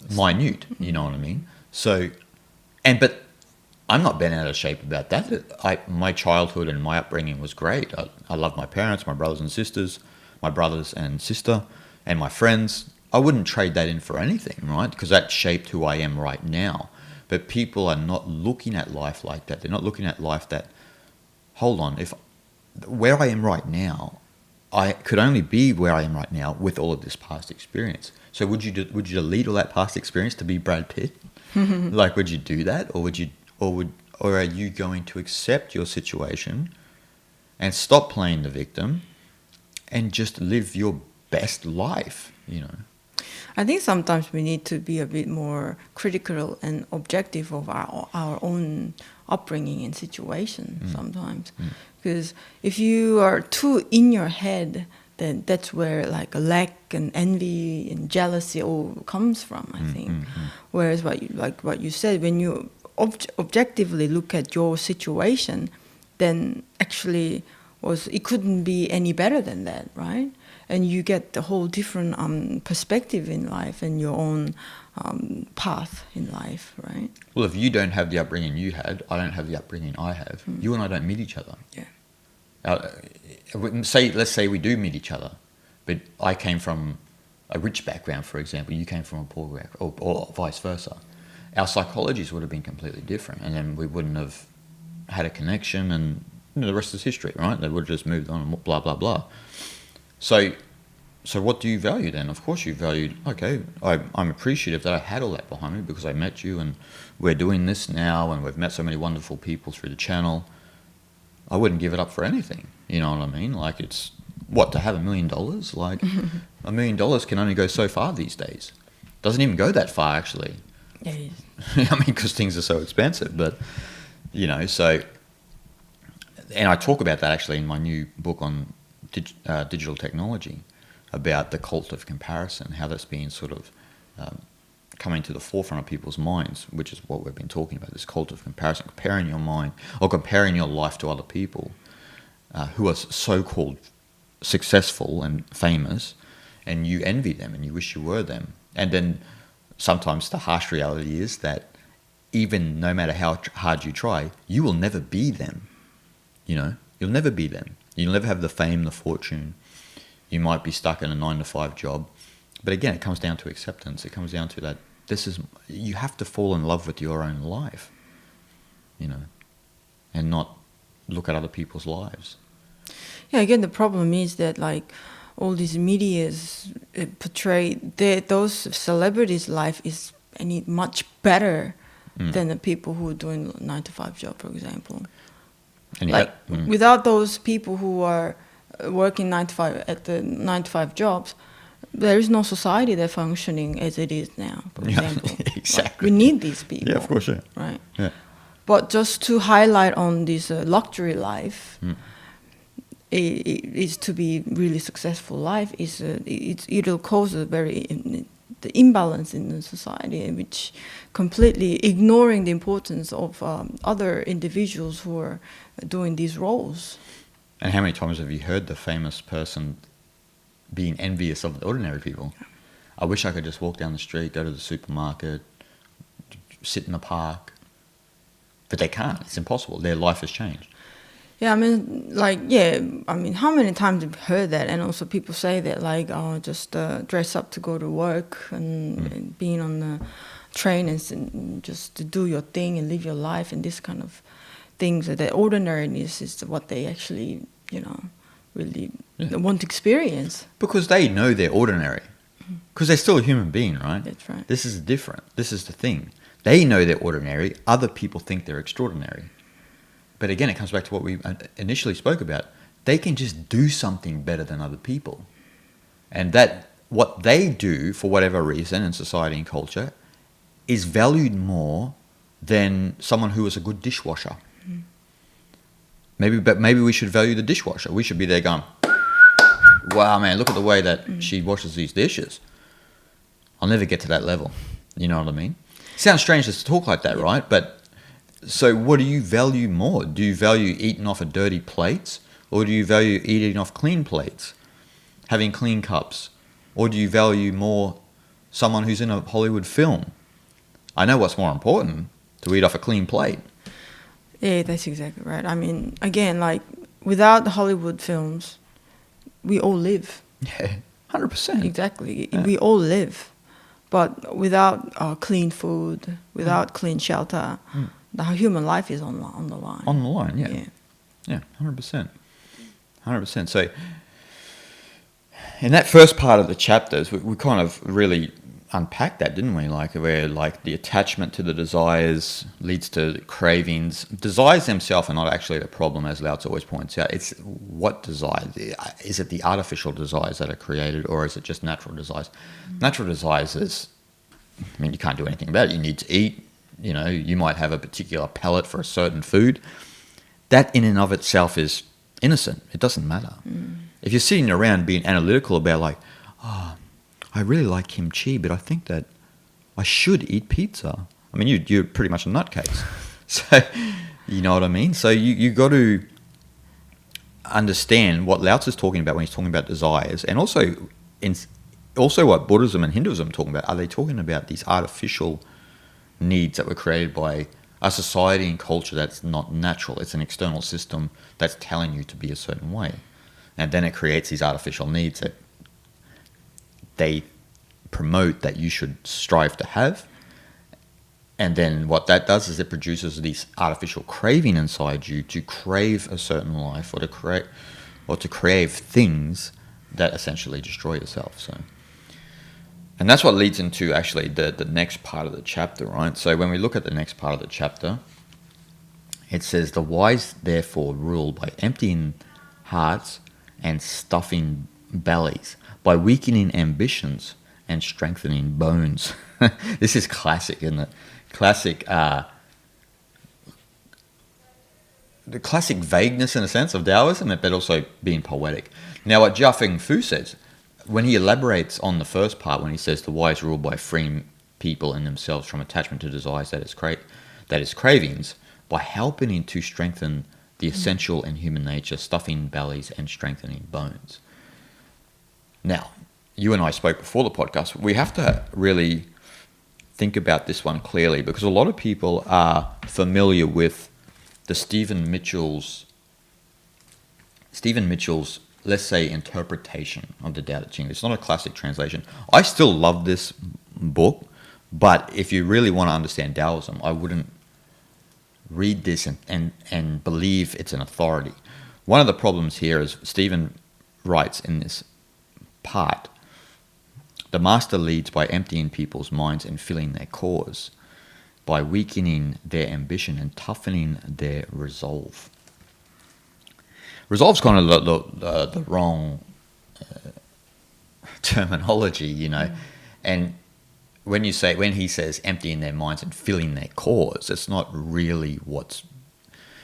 minute, you know what I mean? So, but I'm not bent out of shape about that. My childhood and my upbringing was great. I love my parents, my brothers and sisters, my brothers and sister, and my friends. I wouldn't trade that in for anything, right? Because that shaped who I am right now. But people are not looking at life like that. They're not looking at life that, hold on, if where I am right now, I could only be where I am right now with all of this past experience. So would you delete all that past experience to be Brad Pitt? Like, would you do that, or are you going to accept your situation and stop playing the victim and just live your best life?
I think sometimes we need to be a bit more critical and objective of our own upbringing and situation sometimes. Because if you are too in your head, then that's where like a lack and envy and jealousy all comes from, I think. Whereas what you said, when you objectively look at your situation, then actually it couldn't be any better than that, right? And you get the whole different perspective in life and your own path in life, right?
Well, if you don't have the upbringing you had, I don't have the upbringing I have. You and I don't meet each other.
Yeah.
Let's say we do meet each other, but I came from a rich background, for example. You came from a poor background, or vice versa. Our psychologies would have been completely different, and then we wouldn't have had a connection, and the rest is history, right? They would have just moved on and blah, blah, blah. So so what do you value then? Of course you value, okay, I'm appreciative that I had all that behind me because I met you and we're doing this now and we've met so many wonderful people through the channel. I wouldn't give it up for anything. You know what I mean? Like, it's, what, to have $1 million? Like, $1 million can only go so far these days. Doesn't even go that far, actually.
Yeah, it is.
I mean, because things are so expensive. But, you know, so, and I talk about that actually in my new book on digital technology, about the cult of comparison, how that's been sort of coming to the forefront of people's minds, which is what we've been talking about, this cult of comparison, comparing your mind or comparing your life to other people who are so-called successful and famous, and you envy them and you wish you were them. And then sometimes the harsh reality is that even no matter how hard you try, you will never be them. You know, you'll never be them. You'll never have the fame, the fortune. You might be stuck in a 9-to-5 job. But again, it comes down to acceptance. It comes down to that you have to fall in love with your own life, you know, and not look at other people's lives.
Yeah, again, the problem is that, like, all these medias portray those celebrities' life is much better than the people who are doing 9-to-5 job, for example.
And
like, without those people who are working 9-to-5 at the 9-to-5 jobs, there is no society that's functioning as it is now, for example.
Exactly.
Like, we need these people.
Yeah, of course, yeah.
Right?
Yeah.
But just to highlight on this luxury life, is to be really successful life, it'll cause the imbalance in the society, which completely ignoring the importance of other individuals who are doing these roles.
And how many times have you heard the famous person being envious of the ordinary people? I wish I could just walk down the street, go to the supermarket, sit in the park. But they can't. It's impossible. Their life has changed.
Yeah, I mean, how many times have you heard that? And also people say that, like, just dress up to go to work and being on the train and just to do your thing and live your life and this kind of things. That ordinariness is what they actually, you know, really want to experience.
Because they know they're ordinary. Because they're still a human being, right?
That's right.
This is different. This is the thing. They know they're ordinary. Other people think they're extraordinary. But again, it comes back to what we initially spoke about. They can just do something better than other people. And that what they do, for whatever reason in society and culture, is valued more than someone who is a good dishwasher. Maybe we should value the dishwasher. We should be there going, wow, man, look at the way that she washes these dishes. I'll never get to that level. You know what I mean? Sounds strange to talk like that, right? But so what do you value more? Do you value eating off of dirty plates? Or do you value eating off clean plates? Having clean cups? Or do you value more someone who's in a Hollywood film? I know what's more important, to eat off a clean plate.
Yeah, that's exactly right. I mean, again, like, without the Hollywood films, we all live.
Yeah, 100%.
Exactly.
Yeah.
We all live. But without clean food, without clean shelter, the human life is on the line.
On the line, yeah. Yeah, 100%. 100%. So in that first part of the chapters, we kind of really unpacked that, didn't we? Like, where like the attachment to the desires leads to cravings. Desires themselves are not actually the problem, as Lao Tzu always points out. It's what desire. Is it the artificial desires that are created, or is it just natural desires? Natural desires is, I mean, you can't do anything about it. You need to eat. You know, you might have a particular palate for a certain food. That in and of itself is innocent. It doesn't matter. If you're sitting around being analytical about, like, oh, I really like kimchi, but I think that I should eat pizza. I mean, you're pretty much a nutcase. So, you know what I mean? So you got to understand what Lao Tzu's talking about when he's talking about desires, and also what Buddhism and Hinduism are talking about. Are they talking about these artificial needs that were created by a society and culture that's not natural? It's an external system that's telling you to be a certain way. And then it creates these artificial needs that they promote that you should strive to have. And then what that does is it produces these artificial craving inside you to crave a certain life, or to crave things that essentially destroy yourself. So, and that's what leads into actually the next part of the chapter, right? So when we look at the next part of the chapter, it says, the wise therefore rule by emptying hearts and stuffing bellies, by weakening ambitions and strengthening bones. This is classic, isn't it? Classic, the classic vagueness in a sense of Taoism, but also being poetic. Now, what Jia Feng Fu says, when he elaborates on the first part, when he says the wise rule by freeing people and themselves from attachment to desires, that is cravings, by helping to strengthen the essential in human nature, stuffing bellies and strengthening bones. Now, you and I spoke before the podcast. We have to really think about this one clearly, because a lot of people are familiar with the Stephen Mitchell's, let's say, interpretation of the Tao Te Ching. It's not a classic translation. I still love this book, but if you really want to understand Taoism, I wouldn't read this and believe it's an authority. One of the problems here is Stephen writes in this part, the master leads by emptying people's minds and filling their cores, by weakening their ambition and toughening their resolve. Resolve's kind of the wrong terminology, you know. And when he says emptying their minds and filling their cores, it's not really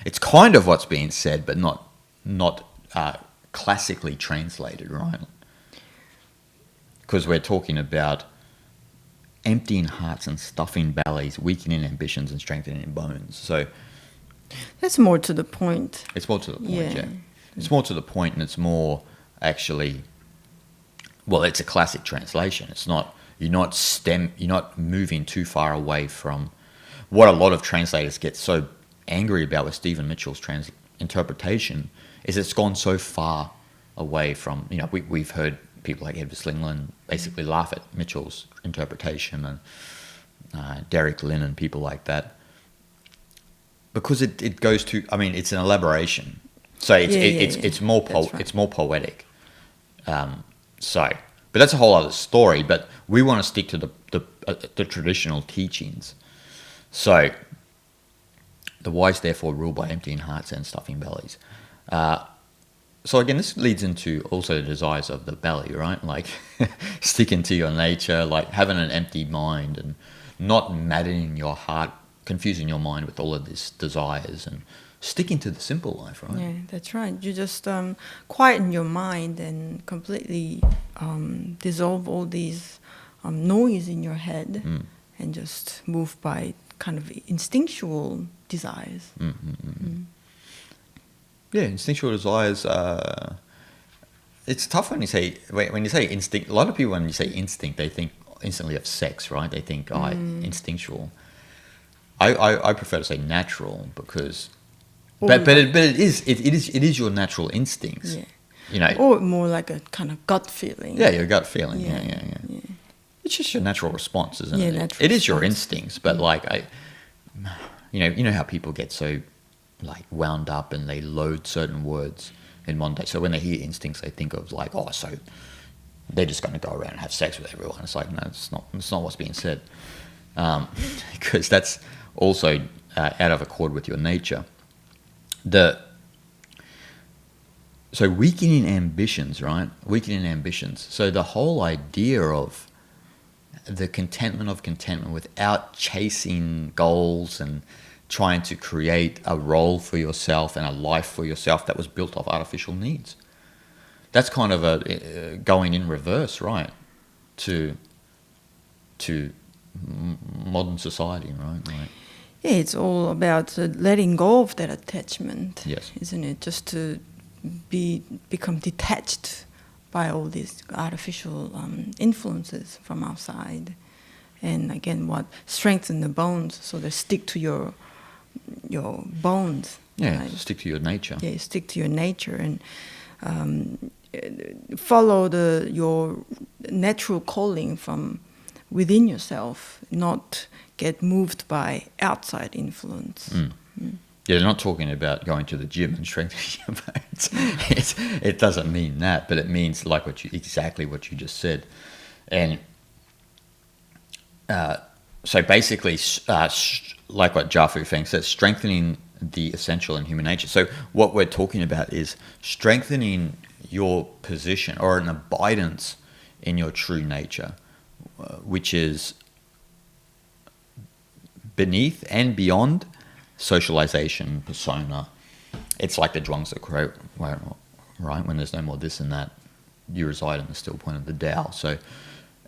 it's kind of what's being said, but not classically translated, right? Because we're talking about emptying hearts and stuffing bellies, weakening ambitions and strengthening bones. So
That's more to the point.
it's more to the point,
Yeah.
yeah. It's more to the point, and it's more actually, well, it's a classic translation. It's not, you're not moving too far away from what a lot of translators get so angry about with Stephen Mitchell's interpretation, is it's gone so far away from, you know, we've heard people like Edward Slinglund basically laugh at Mitchell's interpretation, and Derek Lin and people like that, because it goes to, I mean, it's an elaboration, so it's more
right.
it's more poetic. So, but that's a whole other story. But we want to stick to the traditional teachings. So, the wise therefore rule by emptying hearts and stuffing bellies. So again, this leads into also the desires of the belly, right? Like sticking to your nature, like having an empty mind and not maddening your heart, confusing your mind with all of these desires, and sticking to the simple life, right?
Yeah, that's right. You just quieten your mind and completely dissolve all these noise in your head, and just move by kind of instinctual desires.
Yeah, instinctual desires. It's tough when you say instinct. A lot of people, when you say instinct, they think instantly of sex, right? They think instinctual. I prefer to say natural, because, but it is your natural instincts.
Yeah.
You know,
Or more like a kind of gut feeling.
yeah, your gut feeling. Yeah.
Yeah.
It's just your natural response, isn't it?
Natural
It is your
response.
instincts, but like you know how people get so like wound up and they load certain words in one day. So when they hear instincts, they think of like, oh, so they're just going to go around and have sex with everyone. It's like, no, it's not what's being said, because that's also out of accord with your nature. So weakening ambitions, right? Weakening ambitions. So the whole idea of the contentment without chasing goals and trying to create a role for yourself and a life for yourself that was built off artificial needs. That's kind of a going in reverse, right? To modern society, right? Like,
Yeah, it's all about letting go of that attachment,
yes.
isn't it? Just to become detached by all these artificial influences from outside, and again, what strengthen the bones, so they stick to your bones.
Yeah,
right?
stick to your nature.
Yeah, stick to your nature and follow your natural calling from within yourself, not get moved by outside influence.
Yeah, they're not talking about going to the gym and strengthening your bones. It doesn't mean that, but it means like exactly what you just said. And so basically, like what Jia Fu Feng says, strengthening the essential in human nature. So what we're talking about is strengthening your position or an abidance in your true nature, which is beneath and beyond socialization, persona. It's like the Zhuangzi quote, right? When there's no more this and that, you reside in the still point of the Tao. So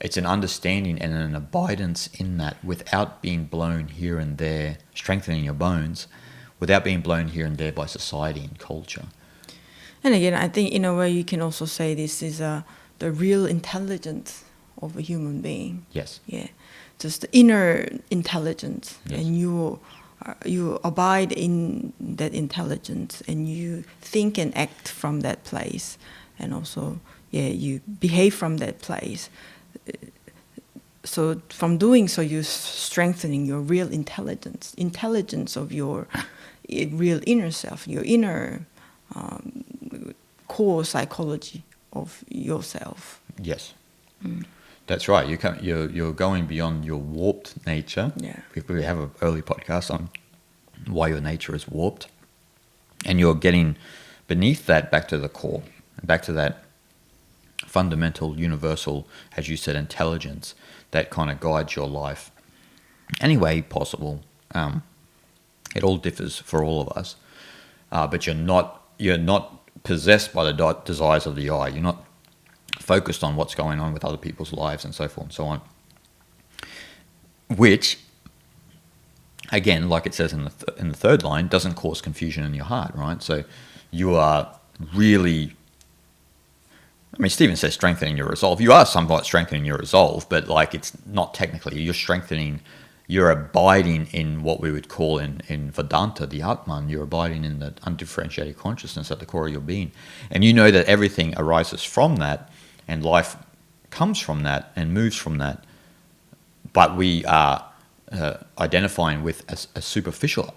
it's an understanding and an abidance in that without being blown here and there, strengthening your bones, without being blown here and there by society and culture.
And again, I think in a way you can also say this is the real intelligence of a human being.
Yes.
Yeah, just the inner intelligence,
Yes.
and you abide in that intelligence, and you think and act from that place, and also you behave from that place. So from doing so, you're strengthening your real intelligence of your real inner self, your inner core psychology of yourself.
Yes. That's right. You're going beyond your warped nature.
Yeah.
We have an early podcast on why your nature is warped, and you're getting beneath that back to the core, back to that fundamental, universal, as you said, intelligence that kind of guides your life any way possible. It all differs for all of us, but you're not possessed by the desires of the eye. You're not focused on what's going on with other people's lives and so forth and so on. Which, again, like it says in the third line, doesn't cause confusion in your heart, right? So you are really, I mean, Stephen says strengthening your resolve. You are somewhat strengthening your resolve, but like it's not technically. You're abiding in what we would call in Vedanta, the Atman. You're abiding in the undifferentiated consciousness at the core of your being. And you know that everything arises from that, and life comes from that and moves from that. But we are identifying with a superficial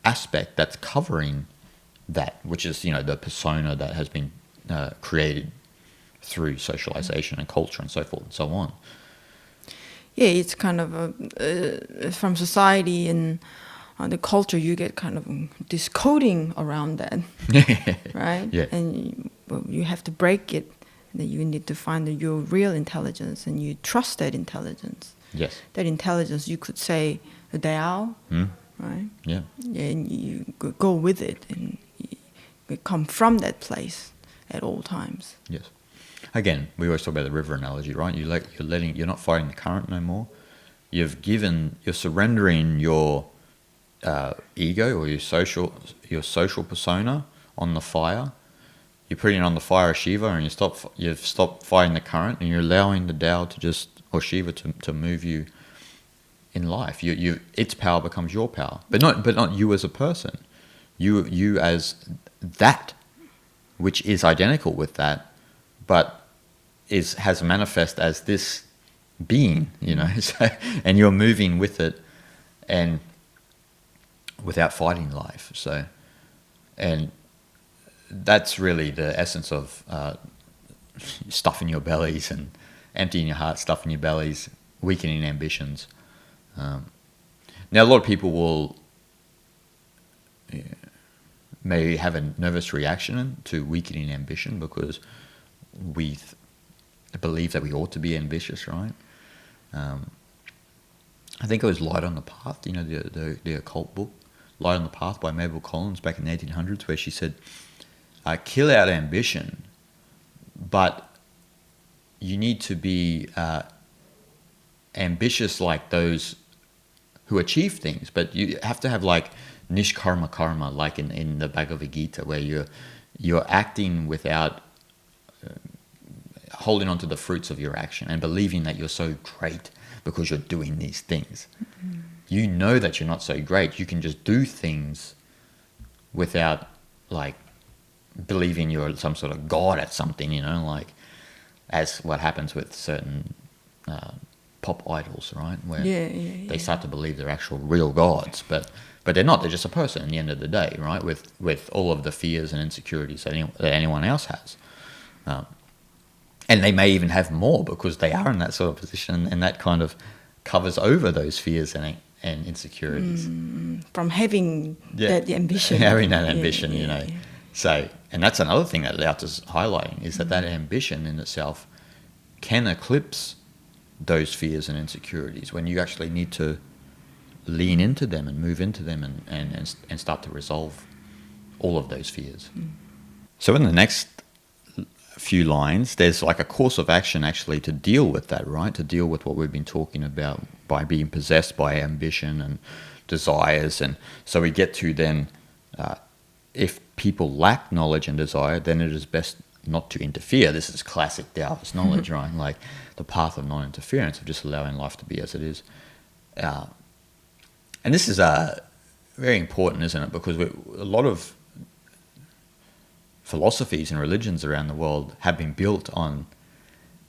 aspect that's covering that, which is, the persona that has been created through socialization and culture and so forth and so on.
Yeah, it's kind of from society and the culture, you get kind of this coding around that, right?
Yeah.
And you have to break it. That you need to find your real intelligence, and you trust that intelligence.
Yes.
That intelligence, you could say the Tao, right?
Yeah.
And you go with it, and you come from that place at all times.
Yes. Again, we always talk about the river analogy, right? You're not fighting the current no more. You're surrendering your ego or your social persona on the fire. You're putting it on the fire of Shiva, and you've stopped fighting the current, and you're allowing the Tao or Shiva to move you in life. Its power becomes your power, but not you as a person. You as that, which is identical with that, but has manifest as this being, so, and you're moving with it and without fighting life. So, and that's really the essence of stuffing your bellies and emptying your heart, stuffing your bellies, weakening ambitions. Now, a lot of people will maybe have a nervous reaction to weakening ambition because we believe that we ought to be ambitious, right? I think it was Light on the Path, the occult book, Light on the Path by Mabel Collins back in the 1800s, where she said, kill out ambition, but you need to be ambitious like those who achieve things, but you have to have like nishkarma karma, like in the Bhagavad Gita, where you're acting without holding on to the fruits of your action and believing that you're so great because you're doing these things. Mm-hmm. You know that you're not so great. You can just do things without like believing you're some sort of god at something, like as what happens with certain pop idols, right? Where they
Yeah.
start to believe they're actual real gods, but they're not. They're just a person at the end of the day, right? With all of the fears and insecurities that anyone else has. And they may even have more because they are in that sort of position, and that kind of covers over those fears and insecurities.
From having that ambition.
Having that ambition, you know.
Yeah.
So, and that's another thing that Lao Tzu's highlighting, is that ambition in itself can eclipse those fears and insecurities when you actually need to lean into them and move into them and start to resolve all of those fears. So in the next few lines, there's like a course of action actually to deal with that, right? To deal with what we've been talking about by being possessed by ambition and desires. And so we get to then, if people lack knowledge and desire, then it is best not to interfere. This is classic Taoist knowledge, right? Like the path of non-interference, of just allowing life to be as it is. And this is very important, isn't it? Because a lot of philosophies and religions around the world have been built on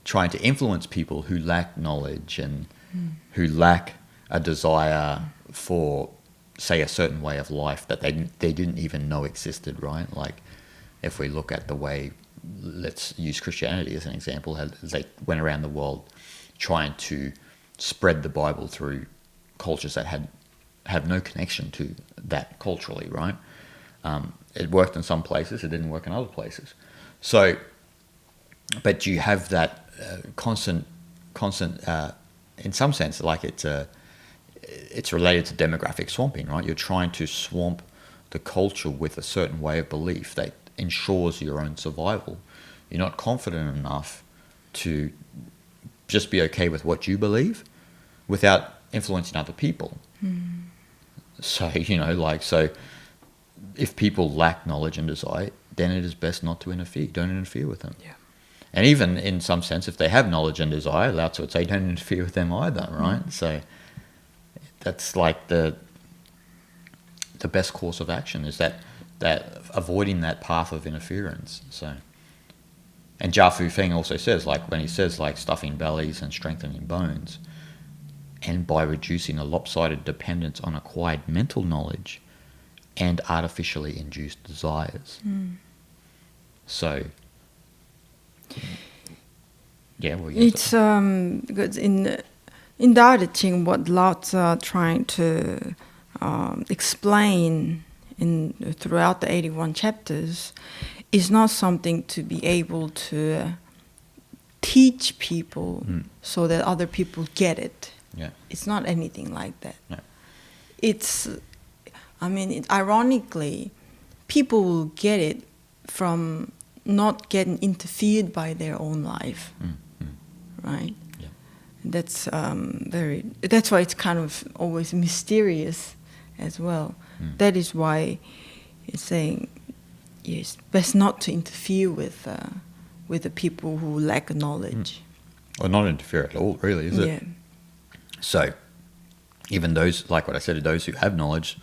trying to influence people who lack knowledge and who lack a desire for, say, a certain way of life that they didn't even know existed, right? Like if we look at the way, let's use Christianity as an example, how they went around the world trying to spread the Bible through cultures that have no connection to that culturally, right? It worked in some places, it didn't work in other places. So, but you have that constant, in some sense, like it's related to demographic swamping, right? You're trying to swamp the culture with a certain way of belief that ensures your own survival. You're not confident enough to just be okay with what you believe without influencing other people. So, so if people lack knowledge and desire, then it is best not to interfere. Don't interfere with them.
Yeah.
And even in some sense, if they have knowledge and desire, Lao Tzu would say, don't interfere with them either, right? So that's like the best course of action, is that avoiding that path of interference. So, and Jia Fu Feng also says, like when he says like stuffing bellies and strengthening bones, and by reducing a lopsided dependence on acquired mental knowledge and artificially induced desires. So, yeah, well,
it's because in Tao Te Ching, what Lao Tzu are trying to explain throughout the 81 chapters is not something to be able to teach people so that other people get it.
Yeah.
It's not anything like that.
No.
It's, ironically, people will get it from not getting interfered by their own life, right?
Yeah.
That's that's why it's kind of always mysterious as well. That is why it's saying, yes, best not to interfere with the people who lack knowledge.
Or not interfere at all, really, is it?
Yeah.
So, even those, like what I said, those who have knowledge,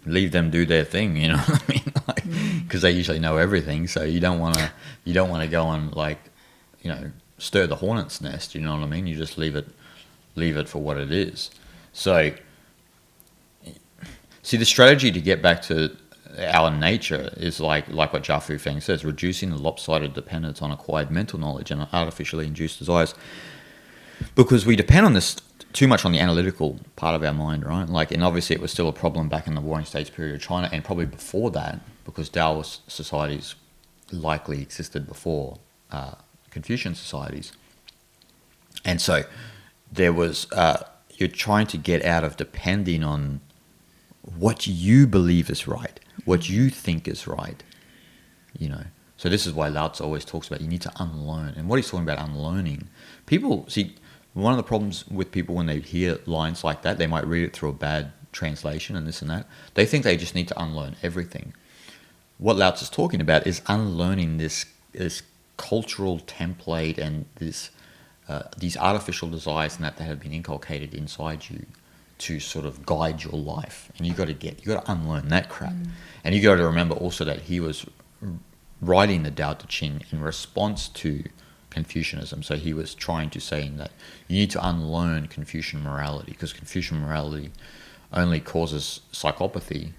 leave them do their thing. You know what I mean? Because they usually know everything. So you don't want to go and stir the hornet's nest. You know what I mean? You just leave it for what it is. So, see, the strategy to get back to our nature is like what Jia Fu Feng says, reducing the lopsided dependence on acquired mental knowledge and artificially induced desires. Because we depend on this too much on the analytical part of our mind, right? And obviously it was still a problem back in the Warring States period of China, and probably before that, because Taoist societies likely existed before Confucian societies. And so there was, you're trying to get out of depending on what you believe is right, what you think is right, So this is why Lao Tzu always talks about you need to unlearn. And what he's talking about unlearning, people, see, one of the problems with people when they hear lines like that, they might read it through a bad translation and this and that. They think they just need to unlearn everything. What Lao Tzu is talking about is unlearning this cultural template and these artificial desires and that have been inculcated inside you to sort of guide your life. And you got to unlearn that crap. And you got to remember also that he was writing the Tao Te Ching in response to Confucianism. So he was trying to say that you need to unlearn Confucian morality, because Confucian morality only causes psychopathy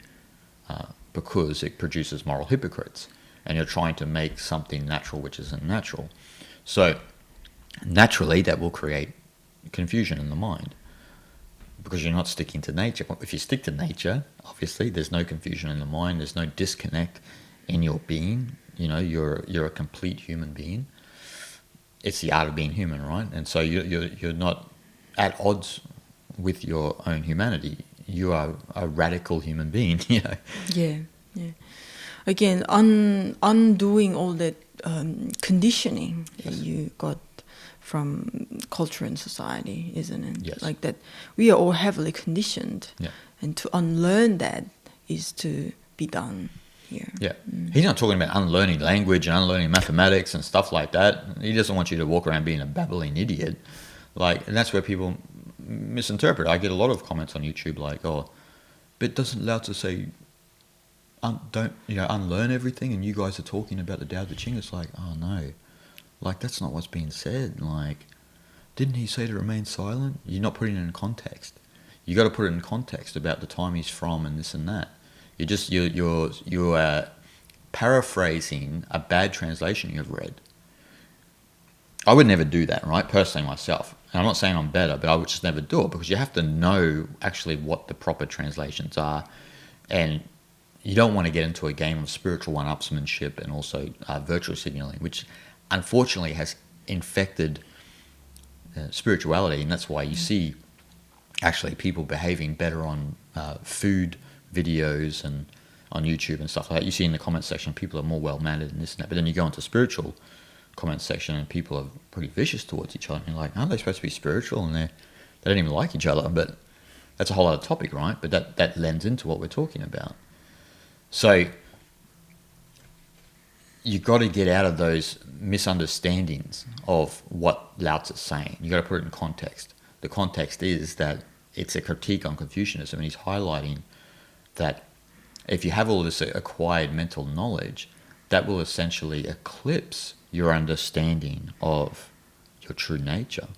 because it produces moral hypocrites, and you're trying to make something natural which isn't natural. So naturally that will create confusion in the mind, because you're not sticking to nature. If you stick to nature, obviously there's no confusion in the mind, there's no disconnect in your being. You know, you're a complete human being. It's the art of being human, right? And so you're not at odds with your own humanity. You are a radical human being, you know.
Yeah. Again, undoing all that conditioning that you got from culture and society, isn't it?
Yes.
Like that, we are all heavily conditioned, and to unlearn that is to be done here.
Yeah. He's not talking about unlearning language and unlearning mathematics and stuff like that. He doesn't want you to walk around being a babbling idiot. Like, and that's where people misinterpret. I get a lot of comments on YouTube like, oh, but doesn't Lao Tzu say, don't, unlearn everything, and you guys are talking about the Tao Te Ching? It's like, oh no. Like, that's not what's being said. Like, didn't he say to remain silent? You're not putting it in context. You got to put it in context about the time he's from and this and that. You're paraphrasing a bad translation you've read. I would never do that, right? Personally, myself. And I'm not saying I'm better, but I would just never do it, because you have to know actually what the proper translations are, and you don't want to get into a game of spiritual one-upsmanship and also virtual signaling, which unfortunately has infected spirituality, and that's why you see actually people behaving better on food videos and on YouTube and stuff like that. You see in the comment section people are more well-mannered and this and that, but then you go into spiritual comment section and people are pretty vicious towards each other, and you're like, aren't they supposed to be spiritual? And they don't even like each other. But that's a whole other topic, right? But that lends into what we're talking about. So you've got to get out of those misunderstandings of what Lao Tzu's saying. You've got to put it in context. The context is that it's a critique on Confucianism, and he's highlighting that if you have all this acquired mental knowledge, that will essentially eclipse your understanding of your true nature.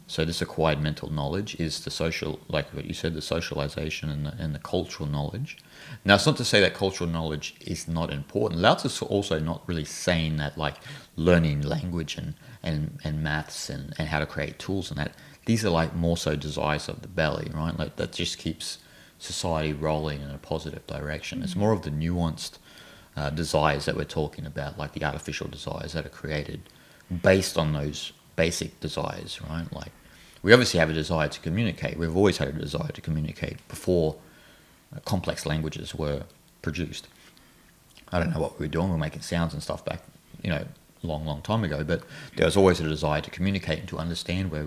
So this acquired mental knowledge is the social, like what you said, the socialization and the cultural knowledge. Now, it's not to say that cultural knowledge is not important. Lao Tzu's also not really saying that, like, learning language and maths and how to create tools and that. These are like more so desires of the belly, right? Like, that just keeps society rolling in a positive direction. It's more of the nuanced desires that we're talking about, like the artificial desires that are created based on those basic desires, right? Like, we obviously have a desire to communicate. We've always had a desire to communicate before complex languages were produced. I don't know what we were doing. We were making sounds and stuff back, long time ago, but there was always a desire to communicate and to understand where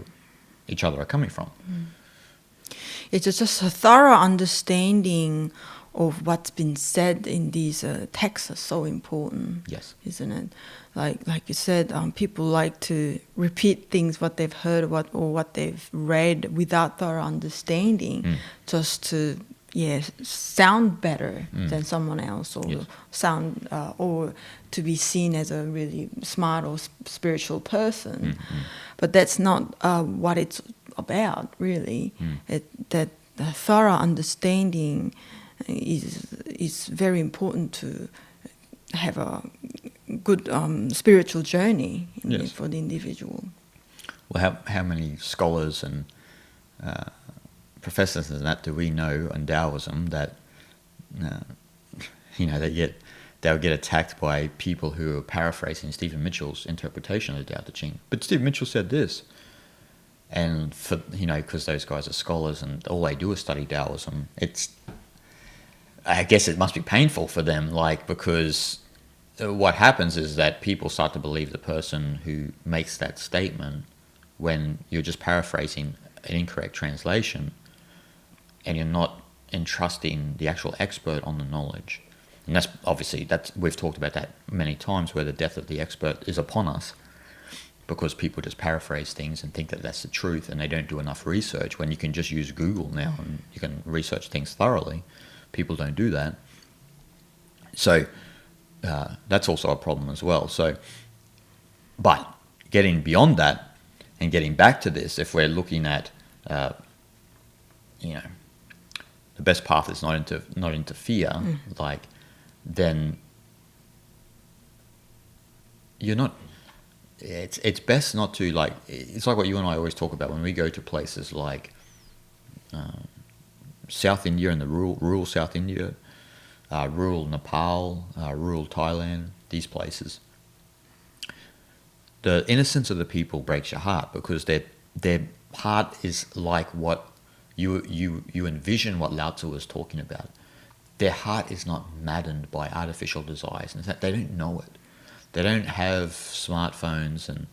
each other are coming from.
It's just a thorough understanding of what's been said in these texts are so important.
Yes.
Isn't it? Like you said, people like to repeat things, what they've heard, or what they've read without thorough understanding, just to sound better than someone else, or sound or to be seen as a really smart or spiritual person. But that's not what it's about, really. That the thorough understanding is very important to have a good spiritual journey for the individual.
Well, how many scholars and professors and that do we know in Taoism that they'll get attacked by people who are paraphrasing Stephen Mitchell's interpretation of the Tao Te Ching. But Stephen Mitchell said this, and for because those guys are scholars and all they do is study Taoism, I guess it must be painful for them, because what happens is that people start to believe the person who makes that statement when you're just paraphrasing an incorrect translation and you're not entrusting the actual expert on the knowledge. And that's obviously, we've talked about that many times, where the death of the expert is upon us because people just paraphrase things and think that that's the truth, and they don't do enough research. When you can just use Google now and you can research things thoroughly, people don't do that. So that's also a problem as well. So But getting beyond that and getting back to this, if we're looking at, you know, the best path is not into fear, like, then you're not. It's best not to, like. It's like what you and I always talk about when we go to places like South India and the rural South India, rural Nepal, rural Thailand, these places. The innocence of the people breaks your heart because their heart is like what you envision what Lao Tzu was talking about. Their heart is not maddened by artificial desires. In fact, they don't know it. They don't have smartphones and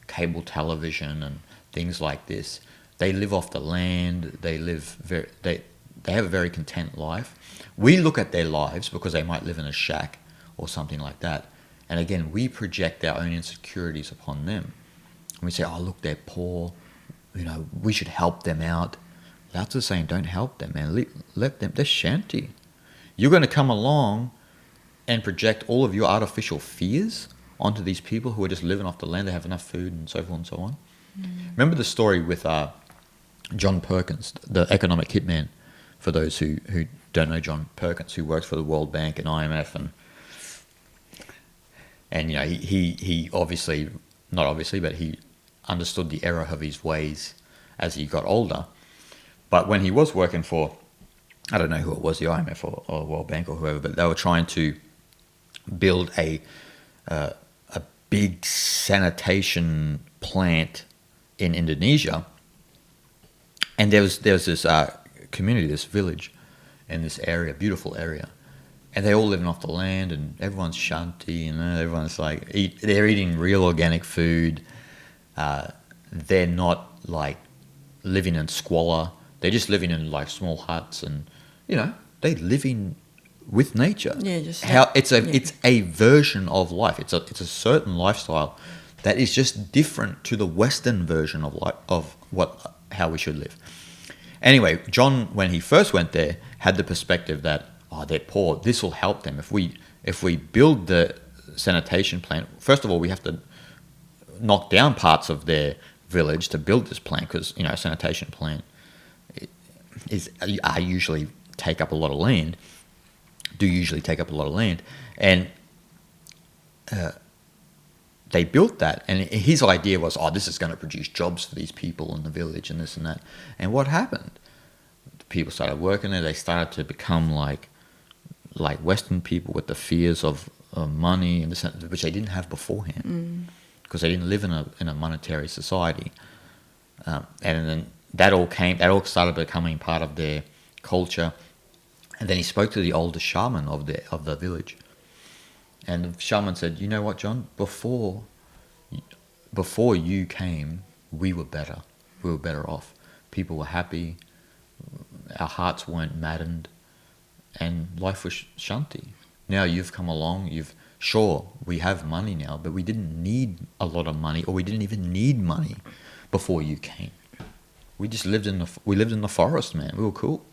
cable television and things like this. They live off the land. They have a very content life. We look at their lives because they might live in a shack or something like that. And again, we project our own insecurities upon them. And we say, oh, look, they're poor. You know, we should help them out. Lao Tzu's saying, don't help them, man. Let them, they're shanty. You're going to come along and project all of your artificial fears onto these people who are just living off the land. They have enough food and so forth and so on. Remember the story with John Perkins, the economic hitman, for those who don't know John Perkins, who works for the World Bank and IMF, and you know, he obviously, not obviously, but he understood the error of his ways as he got older. But when he was working for, I don't know who it was, the IMF or the World Bank or whoever, but they were trying to build a big sanitation plant in Indonesia, and there was this community, this village, in this area, beautiful area, and they're all living off the land, and everyone's shanty, and everyone's like they're eating real organic food. They're not like living in squalor. They're just living in like small huts, and you know, they living with nature.
Yeah, just
it's a version of life. It's a certain lifestyle that is just different to the Western version of life, of how we should live. Anyway, John, when he first went there, had the perspective that, oh, they're poor. This will help them if we build the sanitation plant. First of all, we have to knock down parts of their village to build this plant, because you know, a sanitation plant usually take up a lot of land. And they built that, and his idea was, oh, this is going to produce jobs for these people in the village and this and that. And what happened? The people started working there. They started to become like Western people with the fears of money and this, which they didn't have beforehand, because they didn't live in a monetary society. And then that all started becoming part of their culture. And then he spoke to the older shaman of the village. And the shaman said, you know what, John? Before you came, we were better. We were better off. People were happy. Our hearts weren't maddened. And life was shanti. Now you've come along. Sure, we have money now, but we didn't need a lot of money, or we didn't even need money before you came. We just lived in the forest, man. We were cool.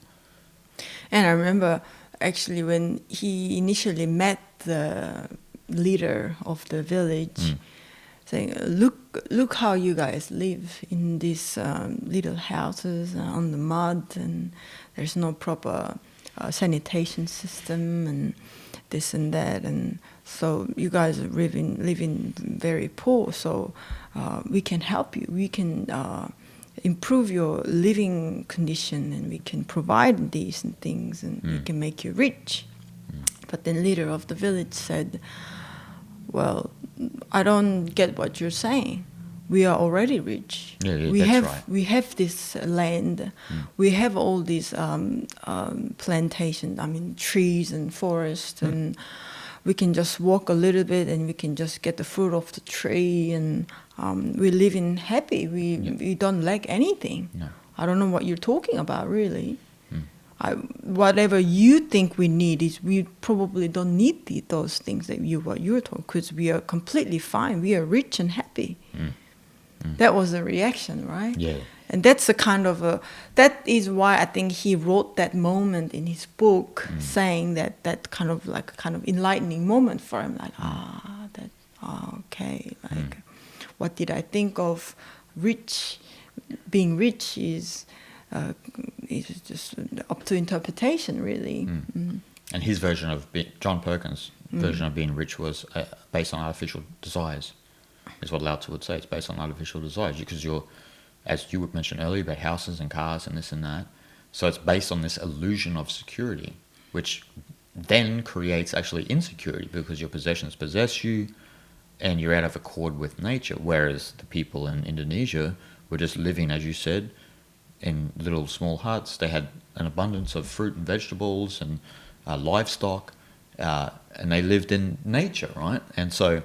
And I remember actually when he initially met the leader of the village, saying, look how you guys live in these little houses on the mud, and there's no proper sanitation system and this and that, and so you guys are living very poor, so we can help you. We can improve your living condition, and we can provide these things, and we can make you rich. But the leader of the village said, well, I don't get what you're saying. We are already rich.
Yeah,
We have this land. We have all these plantations, trees and forests, and we can just walk a little bit and we can just get the fruit of the tree, and we live in happy. We don't lack anything.
No.
I don't know what you're talking about, really. Whatever you think we need is, we probably don't need those things what you're talking, because we are completely fine. We are rich and happy. That was the reaction, right?
Yeah.
And that's a kind of that is why I think he wrote that moment in his book, saying that kind of enlightening moment for him, like okay, like what did I think of rich? Being rich is just up to interpretation, really.
And his version of John Perkins' version of being rich was based on artificial desires, is what Lao Tzu would say. It's based on artificial desires because you're, as you would mention earlier, about houses and cars and this and that. So it's based on this illusion of security, which then creates actually insecurity because your possessions possess you and you're out of accord with nature. Whereas the people in Indonesia were just living, as you said, in little small huts. They had an abundance of fruit and vegetables and livestock, and they lived in nature, right? And so,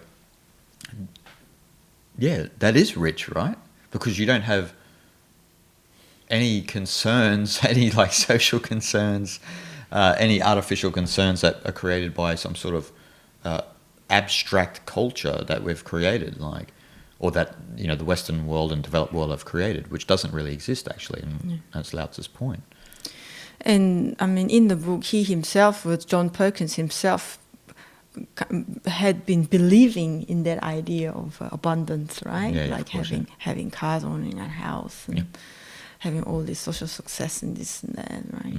yeah, that is rich, right? Because you don't have any concerns, any like social concerns, any artificial concerns that are created by some sort of abstract culture that we've created, like, or that, you know, the Western world and developed world have created, which doesn't really exist actually, and that's Lao Tzu's point.
And I mean, in the book, he himself, with John Perkins himself, had been believing in that idea of abundance, right?
Yeah,
like
of course,
having cars, owning a house, and having all this social success and this and that, right?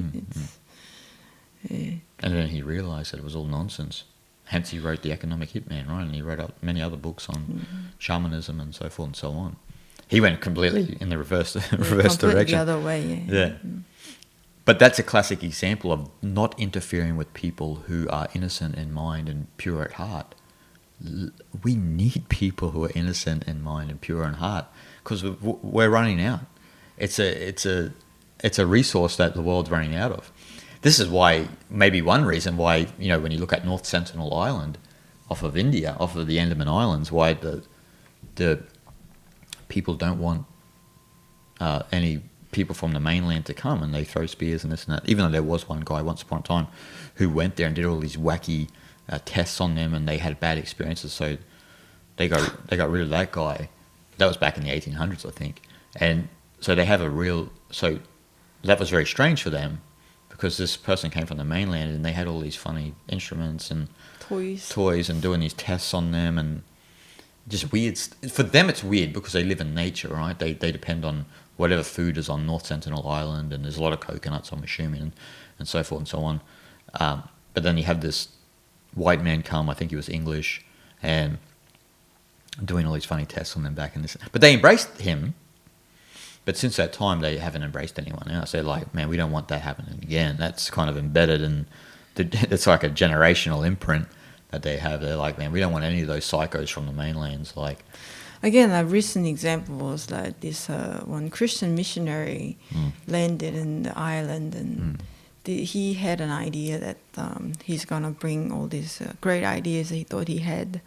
And then he realized that it was all nonsense. Hence he wrote The Economic Hitman, right? And he wrote many other books on shamanism and so forth and so on. He went completely in the reverse direction.
The other way,
yeah. But that's a classic example of not interfering with people who are innocent in mind and pure at heart. We need people who are innocent in mind and pure in heart because we're running out. It's a resource that the world's running out of. This is why, maybe one reason why, you know, when you look at North Sentinel Island off of India, off of the Andaman Islands, why the people don't want any people from the mainland to come, and they throw spears and this and that. Even though there was one guy once upon a time who went there and did all these wacky tests on them, and they had bad experiences, so they got rid of that guy. That was back in the 1800s, I think. And so they have so that was very strange for them, because this person came from the mainland and they had all these funny instruments and toys and doing these tests on them, and just weird. For them it's weird because they live in nature, right? They depend on whatever food is on North Sentinel Island, and there's a lot of coconuts, I'm assuming, and so forth and so on. But then you have this white man come, I think he was English, and doing all these funny tests on them back in this. But they embraced him. But since that time, they haven't embraced anyone else. They're like, man, we don't want that happening again. That's kind of embedded, and it's like a generational imprint that they have. They're like, man, we don't want any of those psychos from the mainlands. Like,
again, a recent example was like this one Christian missionary landed in the island, and he had an idea that he's gonna bring all these great ideas that he thought he had,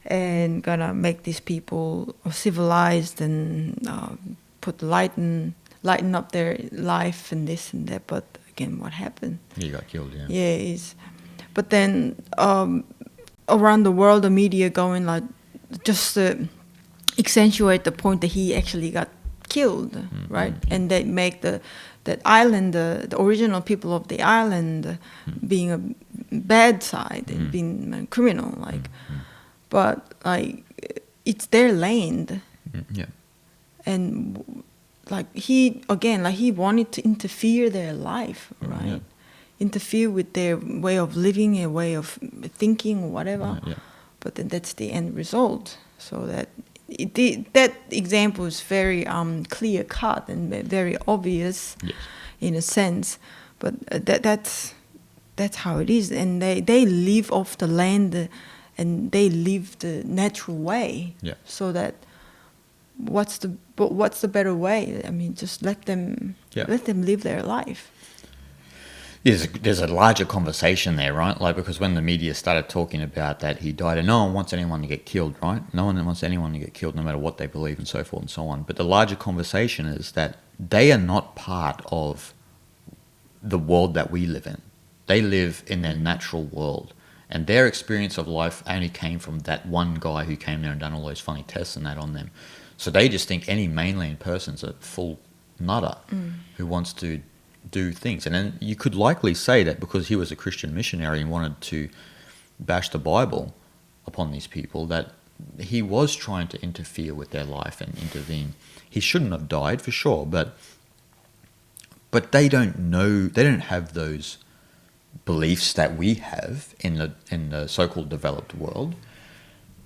and gonna make these people civilized and lighten up their life and this and that. But again, what happened?
He got killed, yeah.
Yeah, but then around the world, the media going like just to accentuate the point that he actually got killed, right? And they make that island, the original people of the island, being a bad side and being a criminal, like. But like, it's their land.
Yeah.
And like he wanted to interfere their life, right?
Yeah.
Interfere with their way of living, a way of thinking, whatever.
Yeah.
But then that's the end result. So that that example is very clear cut and very obvious, in a sense. But that's how it is, and they live off the land, and they live the natural way.
Yeah.
So that what's the better way? I mean, just let them live their life.
There's a larger conversation there, right? Like, because when the media started talking about that he died, and no one wants anyone to get killed, right? No one wants anyone to get killed, no matter what they believe, and so forth and so on. But the larger conversation is that they are not part of the world that we live in. They live in their natural world, and their experience of life only came from that one guy who came there and done all those funny tests and that on them. So they just think any mainland person's a full nutter who wants to do things. And then you could likely say that because he was a Christian missionary and wanted to bash the Bible upon these people, that he was trying to interfere with their life and intervene. He shouldn't have died for sure, but they don't know. They don't have those beliefs that we have in the so-called developed world.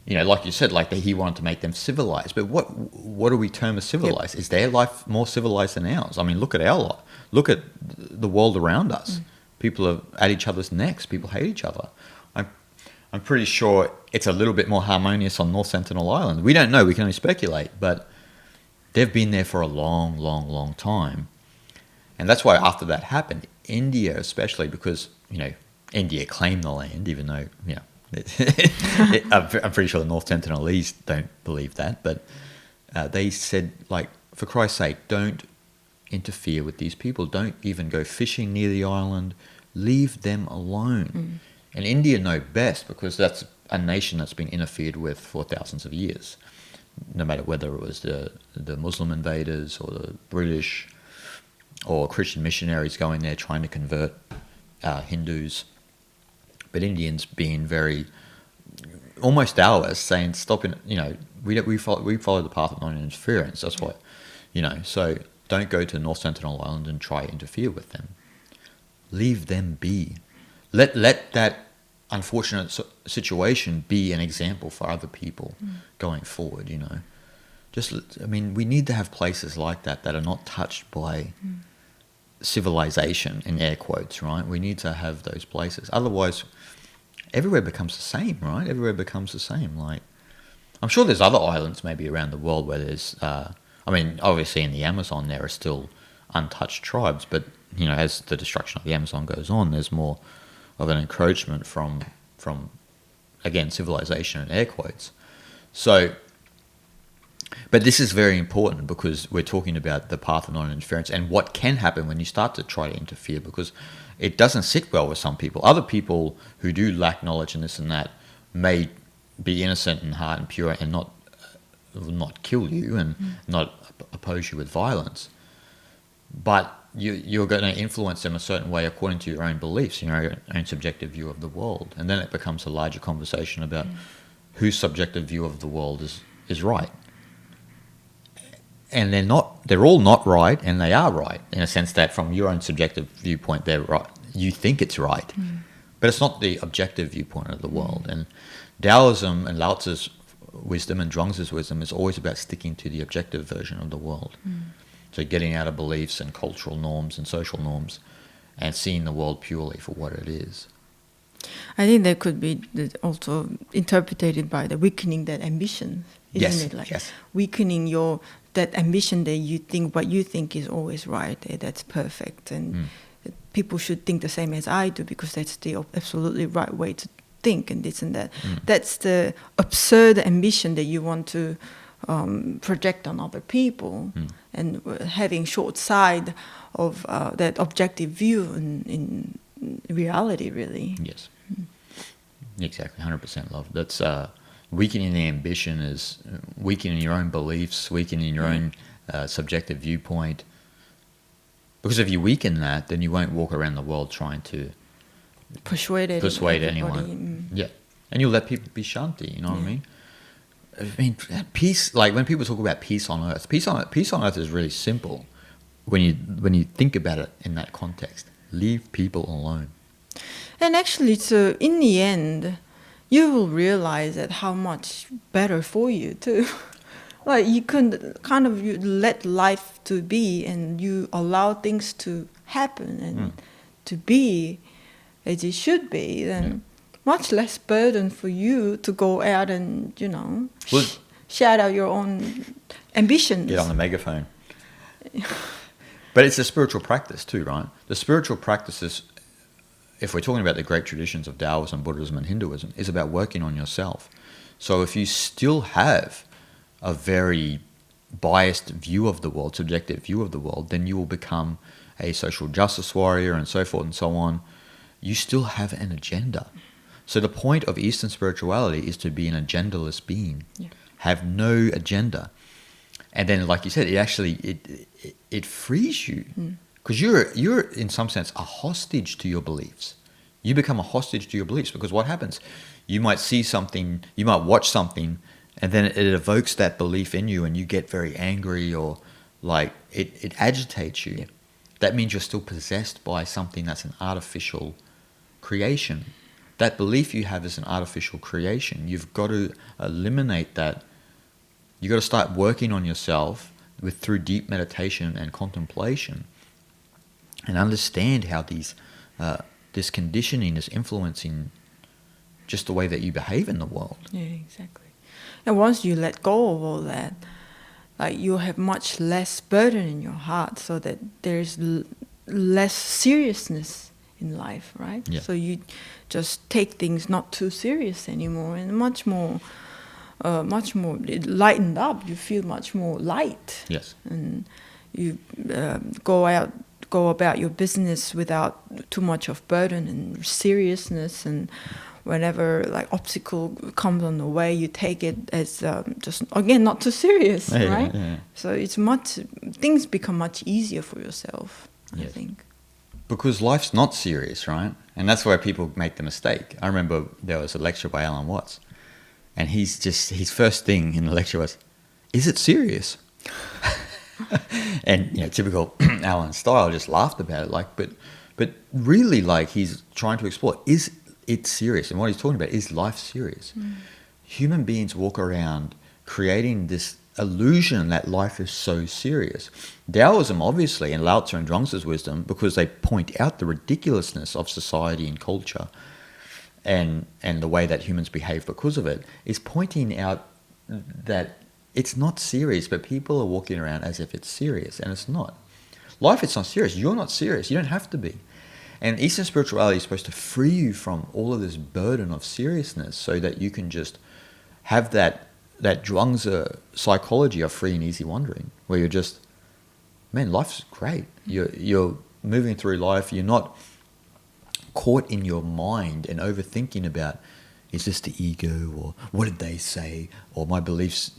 You know, like you said, like he wanted to make them civilized. But what do we term as civilized? Is their life more civilized than ours? I mean, look at our life. Look at the world around us. People are at each other's necks. People hate each other. I'm pretty sure it's a little bit more harmonious on North Sentinel Island. We don't know. We can only speculate. But they've been there for a long, long, long time. And that's why after that happened, India especially, because, you know, India claimed the land, even though, you know, I'm pretty sure the North Sentinelese don't believe that. But they said, like, for Christ's sake, don't interfere with these people. Don't even go fishing near the island. Leave them alone. And India know best, because that's a nation that's been interfered with for thousands of years, no matter whether it was the Muslim invaders or the British or Christian missionaries going there trying to convert Hindus. But Indians being very almost Taoist, saying stop it. You know, we follow the path of non-interference. That's what, you know. So don't go to North Sentinel Island and try to interfere with them. Leave them be. Let that unfortunate situation be an example for other people going forward. You know, I mean, we need to have places like that are not touched by civilization, in air quotes, right? We need to have those places. Otherwise, everywhere becomes the same, right? Everywhere becomes the same. Like, I'm sure there's other islands maybe around the world where there's, I mean, obviously in the Amazon there are still untouched tribes, but, you know, as the destruction of the Amazon goes on, there's more of an encroachment from again, civilization in air quotes. So, but this is very important, because we're talking about the path of non-interference and what can happen when you start to try to interfere, because it doesn't sit well with some people. Other people who do lack knowledge and this and that may be innocent in heart and pure and not kill you and not oppose you with violence. But you're going to influence them a certain way according to your own beliefs, your own subjective view of the world. And then it becomes a larger conversation about whose subjective view of the world is right. And they're all not right, and they are right, in a sense that from your own subjective viewpoint, they're right. You think it's right, but it's not the objective viewpoint of the world. And Taoism and Lao Tzu's wisdom and Zhuangzi's wisdom is always about sticking to the objective version of the world. So getting out of beliefs and cultural norms and social norms and seeing the world purely for what it is.
I think that could be also interpreted by the weakening that ambition, isn't it? Like weakening that ambition that you think what you think is always right, that's perfect, and people should think the same as I do, because that's the absolutely right way to think, and this and that. That's the absurd ambition that you want to project on other people, and having short sight of that objective view in reality, really.
Yes, exactly, 100% love. That's weakening the ambition is weakening your own beliefs, weakening your own subjective viewpoint. Because if you weaken that, then you won't walk around the world trying to persuade anyone. Yeah, and you'll let people be shanti. You know what I mean? I mean, peace. Like when people talk about peace on earth, peace on earth is really simple. When you think about it in that context, leave people alone.
And actually, so in the end, you will realize that how much better for you too. Like you can kind of you let life to be, and you allow things to happen and to be as it should be. Then much less burden for you to go out and shout out your own ambitions.
Get on the megaphone. But it's a spiritual practice too, right? The spiritual practices, if we're talking about the great traditions of Taoism, Buddhism, and Hinduism, is about working on yourself. So if you still have a very biased view of the world, subjective view of the world, then you will become a social justice warrior and so forth and so on. You still have an agenda. So the point of Eastern spirituality is to be an agendaless being. Yeah. Have no agenda. And then, like you said, it frees you. Because you're in some sense a hostage to your beliefs. You become a hostage to your beliefs, because what happens? You might see something, you might watch something and then it evokes that belief in you, and you get very angry, or like it agitates you, that means you're still possessed by something that's an artificial creation. That belief you have is an artificial creation. You've got to eliminate that. You've got to start working on yourself through deep meditation and contemplation, and understand how this conditioning is influencing just the way that you behave in the world.
Yeah, exactly. And once you let go of all that, like you have much less burden in your heart, so that there's less seriousness in life, right?
Yeah.
So you just take things not too serious anymore, and much more lightened up. You feel much more light.
Yes.
And you go about your business without too much of burden and seriousness, and whenever like obstacle comes on the way, you take it as just, again, not too serious,
Yeah,
right?
yeah.
So things become much easier for yourself, I
Yes.
think.
Because life's not serious, right? And that's why people make the mistake. I remember there was a lecture by Alan Watts, and his first thing in the lecture was, "Is it serious?" And typical Alan style, just laughed about it. Like, but really, like, he's trying to explore: is it serious? And what he's talking about is life serious. Human beings walk around creating this illusion that life is so serious. Taoism, obviously, and Lao Tzu and Zhuangzi's wisdom, because they point out the ridiculousness of society and culture, and the way that humans behave because of it, is pointing out that it's not serious, but people are walking around as if it's serious, and it's not. Life is not serious. You're not serious. You don't have to be. And Eastern spirituality is supposed to free you from all of this burden of seriousness, so that you can just have that Zhuangzi psychology of free and easy wandering, where you're just, man, life's great. You're moving through life. You're not caught in your mind and overthinking about, is this the ego, or what did they say, or my beliefs,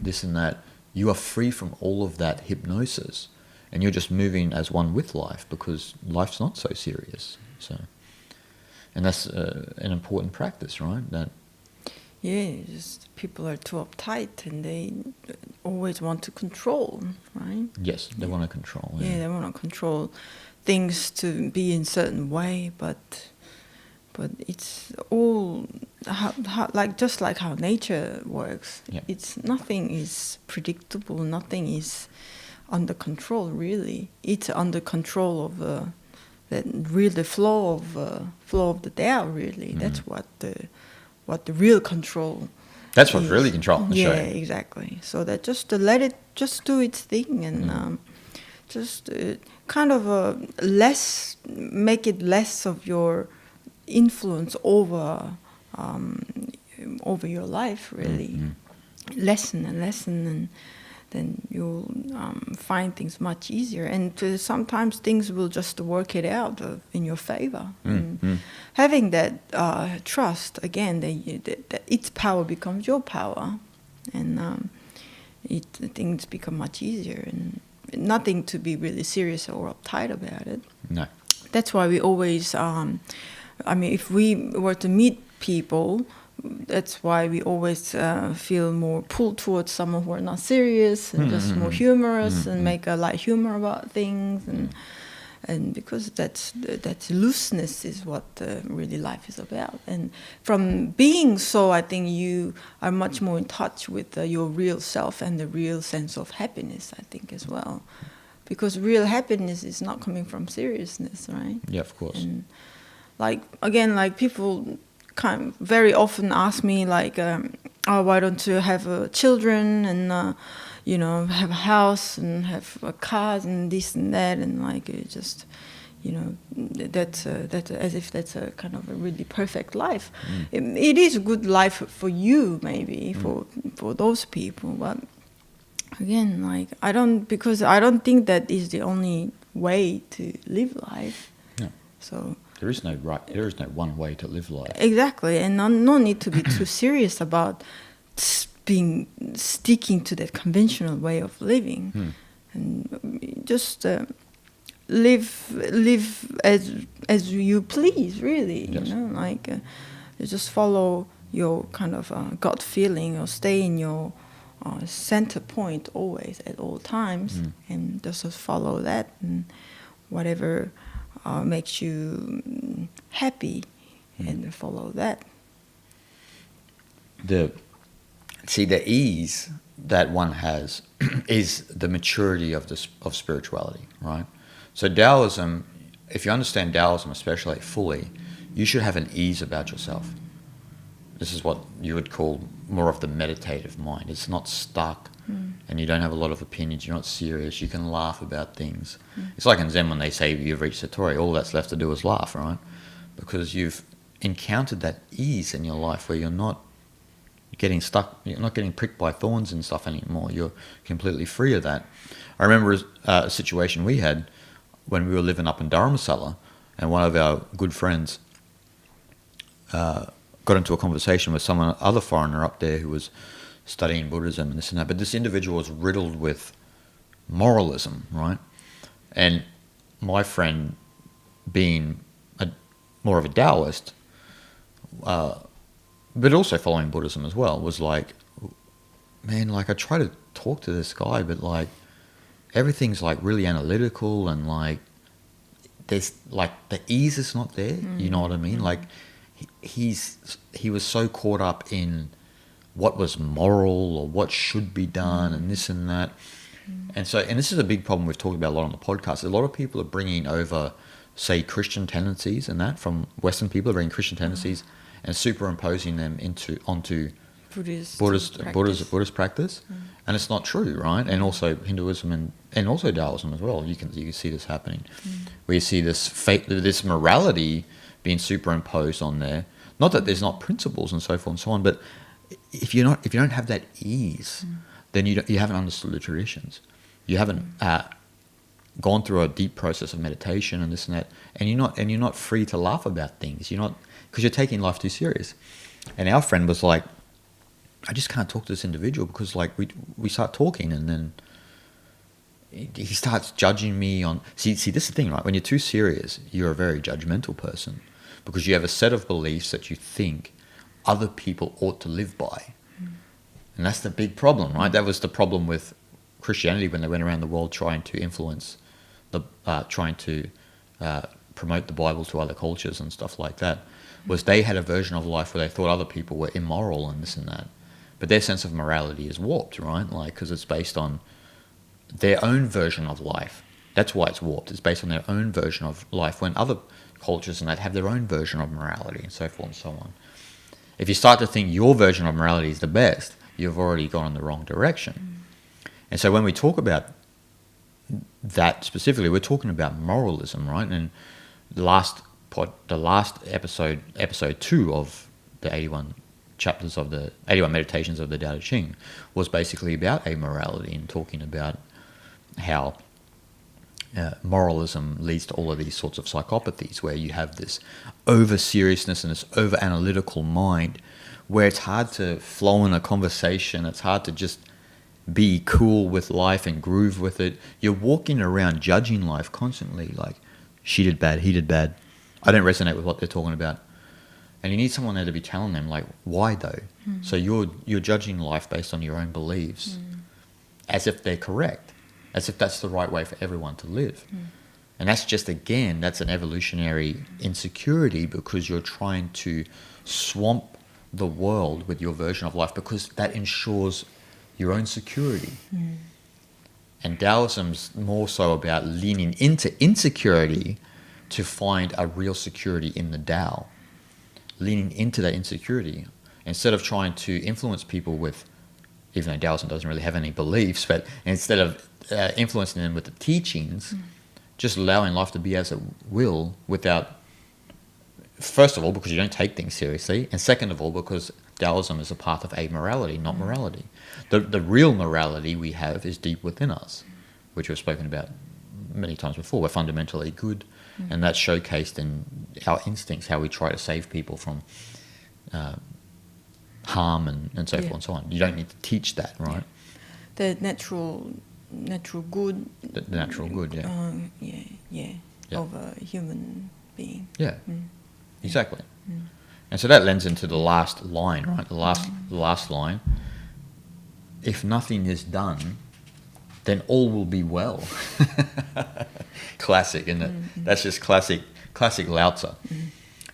this and that. You are free from all of that hypnosis, and you're just moving as one with life, because life's not so serious. So, and that's an important practice, right? That.
Yeah, just people are too uptight, and they always want to control, right?
Yes, they want to control.
Yeah, they want to control things to be in a certain way, but it's all just like how nature works.
Yeah.
Nothing is predictable. Nothing is under control, really. It's under control of the flow of the Tao. Really, that's what the real control.
That's what's really controlling the show.
Yeah, exactly. So that just to let it just do its thing, and just kind of make it less of your influence over your life, really. Lessen, and then you'll find things much easier, and sometimes things will just work it out in your favor. Having that trust, again, that its power becomes your power, and things become much easier, and nothing to be really serious or uptight about it.
No.
That's why we always, if we were to meet people, that's why we always feel more pulled towards someone who are not serious and just more humorous and make a light humor about things, and because that looseness is what really life is about. And from being so, I think you are much more in touch with your real self and the real sense of happiness, I think, as well. Because real happiness is not coming from seriousness, right?
Yeah, of course.
And people very often ask me, why don't you have children and have a house and have a car and this and that, and just that's as if that's a kind of a really perfect life. It is a good life for you, maybe for those people, but again, I don't think that is the only way to live life.
No.
So
There is no one way to live life.
exactly, and no need to be too serious about sticking to that conventional way of living, and just live as you please, really.
Yes.
You just follow your kind of gut feeling, or stay in your center point always at all times, and just follow that, and whatever makes you happy, and follow that.
The ease that one has is the maturity of spirituality, right? So Taoism, if you understand Taoism especially fully, you should have an ease about yourself. This is what you would call more of the meditative mind. It's not stuck, and you don't have a lot of opinions. You're not serious. You can laugh about things. It's like in Zen when they say you've reached Satori, all that's left to do is laugh, right? Because you've encountered that ease in your life where you're not getting stuck, you're not getting pricked by thorns and stuff anymore. You're completely free of that. I remember a situation we had when we were living up in Dharamsala, and one of our good friends got into a conversation with some other foreigner up there who was studying Buddhism and this and that. But this individual was riddled with moralism, right? And my friend, being more of a Taoist, but also following Buddhism as well, was like, man, like I try to talk to this guy, but like everything's like really analytical, and like there's like the ease is not there. You know what I mean? Like he was so caught up in what was moral or what should be done and this and that. And this is a big problem we've talked about a lot on the podcast. A lot of people are bringing over, say, Christian tendencies and that from Western people, are bringing Christian tendencies and superimposing them onto Buddhist practice. And it's not true, right? And also Hinduism and also Taoism as well. You can see this happening, where you see this morality being superimposed on there. Not that there's not principles and so forth and so on, but if you don't have that ease, then you haven't understood the traditions. You haven't gone through a deep process of meditation and this and that, and you're not free to laugh about things. You're not, because you're taking life too serious. And our friend was like, I just can't talk to this individual because like we start talking and then he starts judging me on. See, this is the thing, right? When you're too serious, you're a very judgmental person because you have a set of beliefs that you think other people ought to live by. And that's the big problem, right? That was the problem with Christianity when they went around the world trying to influence trying to promote the Bible to other cultures and stuff like that, was they had a version of life where they thought other people were immoral and this and that. But their sense of morality is warped, right? Like, because it's based on their own version of life. That's why it's warped. It's based on their own version of life, when other cultures and that have their own version of morality and so forth and so on. If you start to think your version of morality is the best, you've already gone in the wrong direction. And so when we talk about that specifically, we're talking about moralism, right? And the last episode 2 of the 81 chapters of the 81 meditations of the Tao Te Ching, was basically about amorality and talking about how moralism leads to all of these sorts of psychopathies, where you have this over seriousness and this over analytical mind, where it's hard to flow in a conversation. It's hard to just be cool with life and groove with it. You're walking around judging life constantly, like, she did bad, he did bad, I don't resonate with what they're talking about. And you need someone there to be telling them, like, why though? So you're judging life based on your own beliefs, as if they're correct, as if that's the right way for everyone to live. And that's just, again, that's an evolutionary insecurity, because you're trying to swamp the world with your version of life, because that ensures your own security. And Taoism's more so about leaning into insecurity to find a real security in the Tao. Leaning into that insecurity, instead of trying to influence people with, even though Taoism doesn't really have any beliefs, but instead of influencing them with the teachings, just allowing life to be as it will, without, first of all, because you don't take things seriously, and second of all, because Taoism is a path of amorality, not morality. The real morality we have is deep within us, which we've spoken about many times before. We're fundamentally good, and that's showcased in our instincts, how we try to save people from harm and so forth and so on. You don't need to teach that, right?
The natural good.
The natural good, of
a human being.
Yeah, exactly. And so that lends into the last line, right? The last line. If nothing is done, then all will be well. Classic, isn't it? That's just classic Lao Tzu.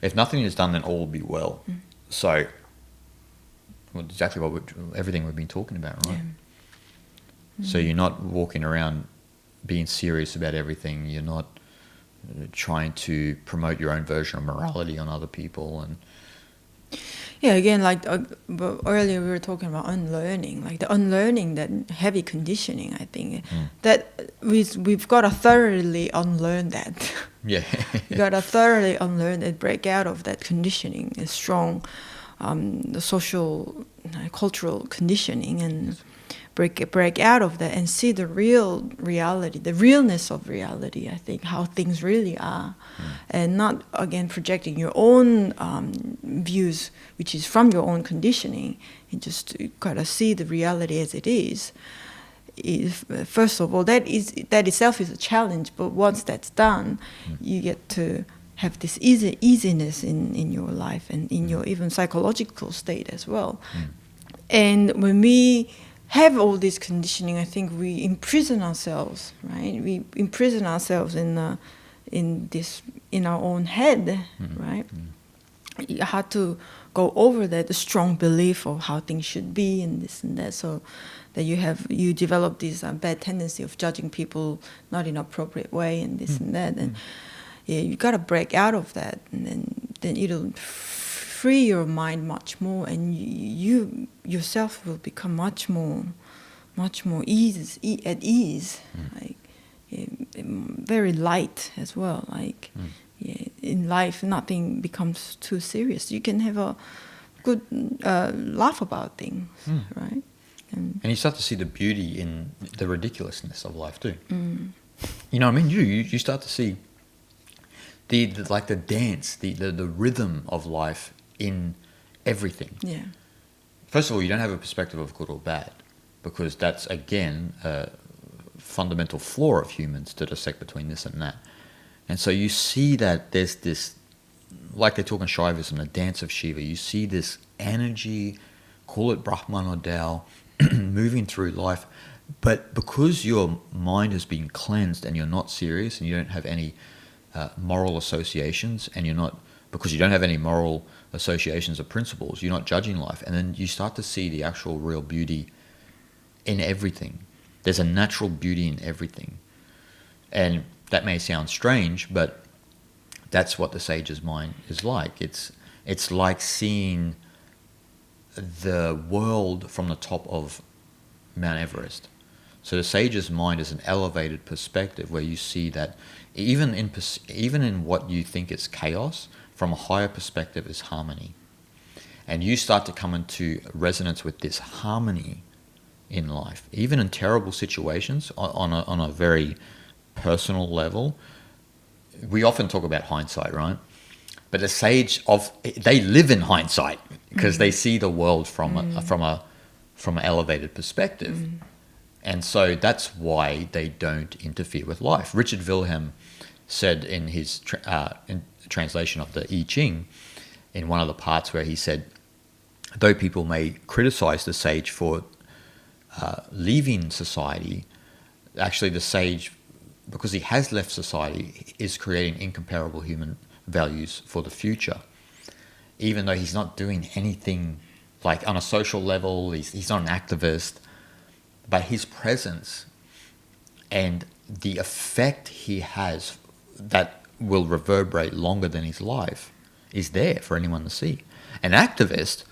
If nothing is done, then all will be well. So, well, exactly everything we've been talking about, right? So you're not walking around being serious about everything. You're not trying to promote your own version of morality on other people. And
yeah, again, like but earlier we were talking about unlearning, like the unlearning, that heavy conditioning. I think that we've got to thoroughly unlearn that.
yeah,
You got to thoroughly unlearn it, break out of that conditioning, the strong, the social, cultural conditioning, and break out of that and see the real reality, the realness of reality. I think how things really are, and not again projecting your own views, which is from your own conditioning, and just got to see the reality as it is. First of all, that itself is a challenge. But once that's done, you get to have this easiness in your life and in your even psychological state as well. And when we have all this conditioning, I think we imprison ourselves, right? We imprison ourselves in our own head, right? You have to go over that, the strong belief of how things should be and this and that, so that you develop this bad tendency of judging people not in an appropriate way and this and that, and you got to break out of that, and then it'll free your mind much more, and you yourself will become much more at ease, like very light as well. Like in life, nothing becomes too serious. You can have a good laugh about things, right?
And you start to see the beauty in the ridiculousness of life too. You know what I mean? You start to see the dance, the rhythm of life in everything.
Yeah.
First of all, you don't have a perspective of good or bad, because that's, again, a fundamental flaw of humans, to dissect between this and that. And so you see that there's this, like they talk in Shaivism, the dance of Shiva. You see this energy, call it Brahman or Tao, moving through life. But because your mind has been cleansed and you're not serious and you don't have any moral associations, and because you don't have any moral associations or principles, you're not judging life, and then you start to see the actual real beauty in everything. There's a natural beauty in everything. And that may sound strange, but that's what the sage's mind is like. It's like seeing the world from the top of Mount Everest. So the sage's mind is an elevated perspective where you see that even in what you think is chaos, from a higher perspective is harmony. And you start to come into resonance with this harmony in life, even in terrible situations, on a very personal level. We often talk about hindsight, right? But the sage they live in hindsight, because they see the world from an elevated perspective. And so that's why they don't interfere with life. Richard Wilhelm said in his translation of the I Ching, in one of the parts where he said, though people may criticize the sage for leaving society, actually the sage, because he has left society, is creating incomparable human values for the future. Even though he's not doing anything like on a social level, he's not an activist, but his presence and the effect he has that will reverberate longer than his life is there for anyone to see. An activist,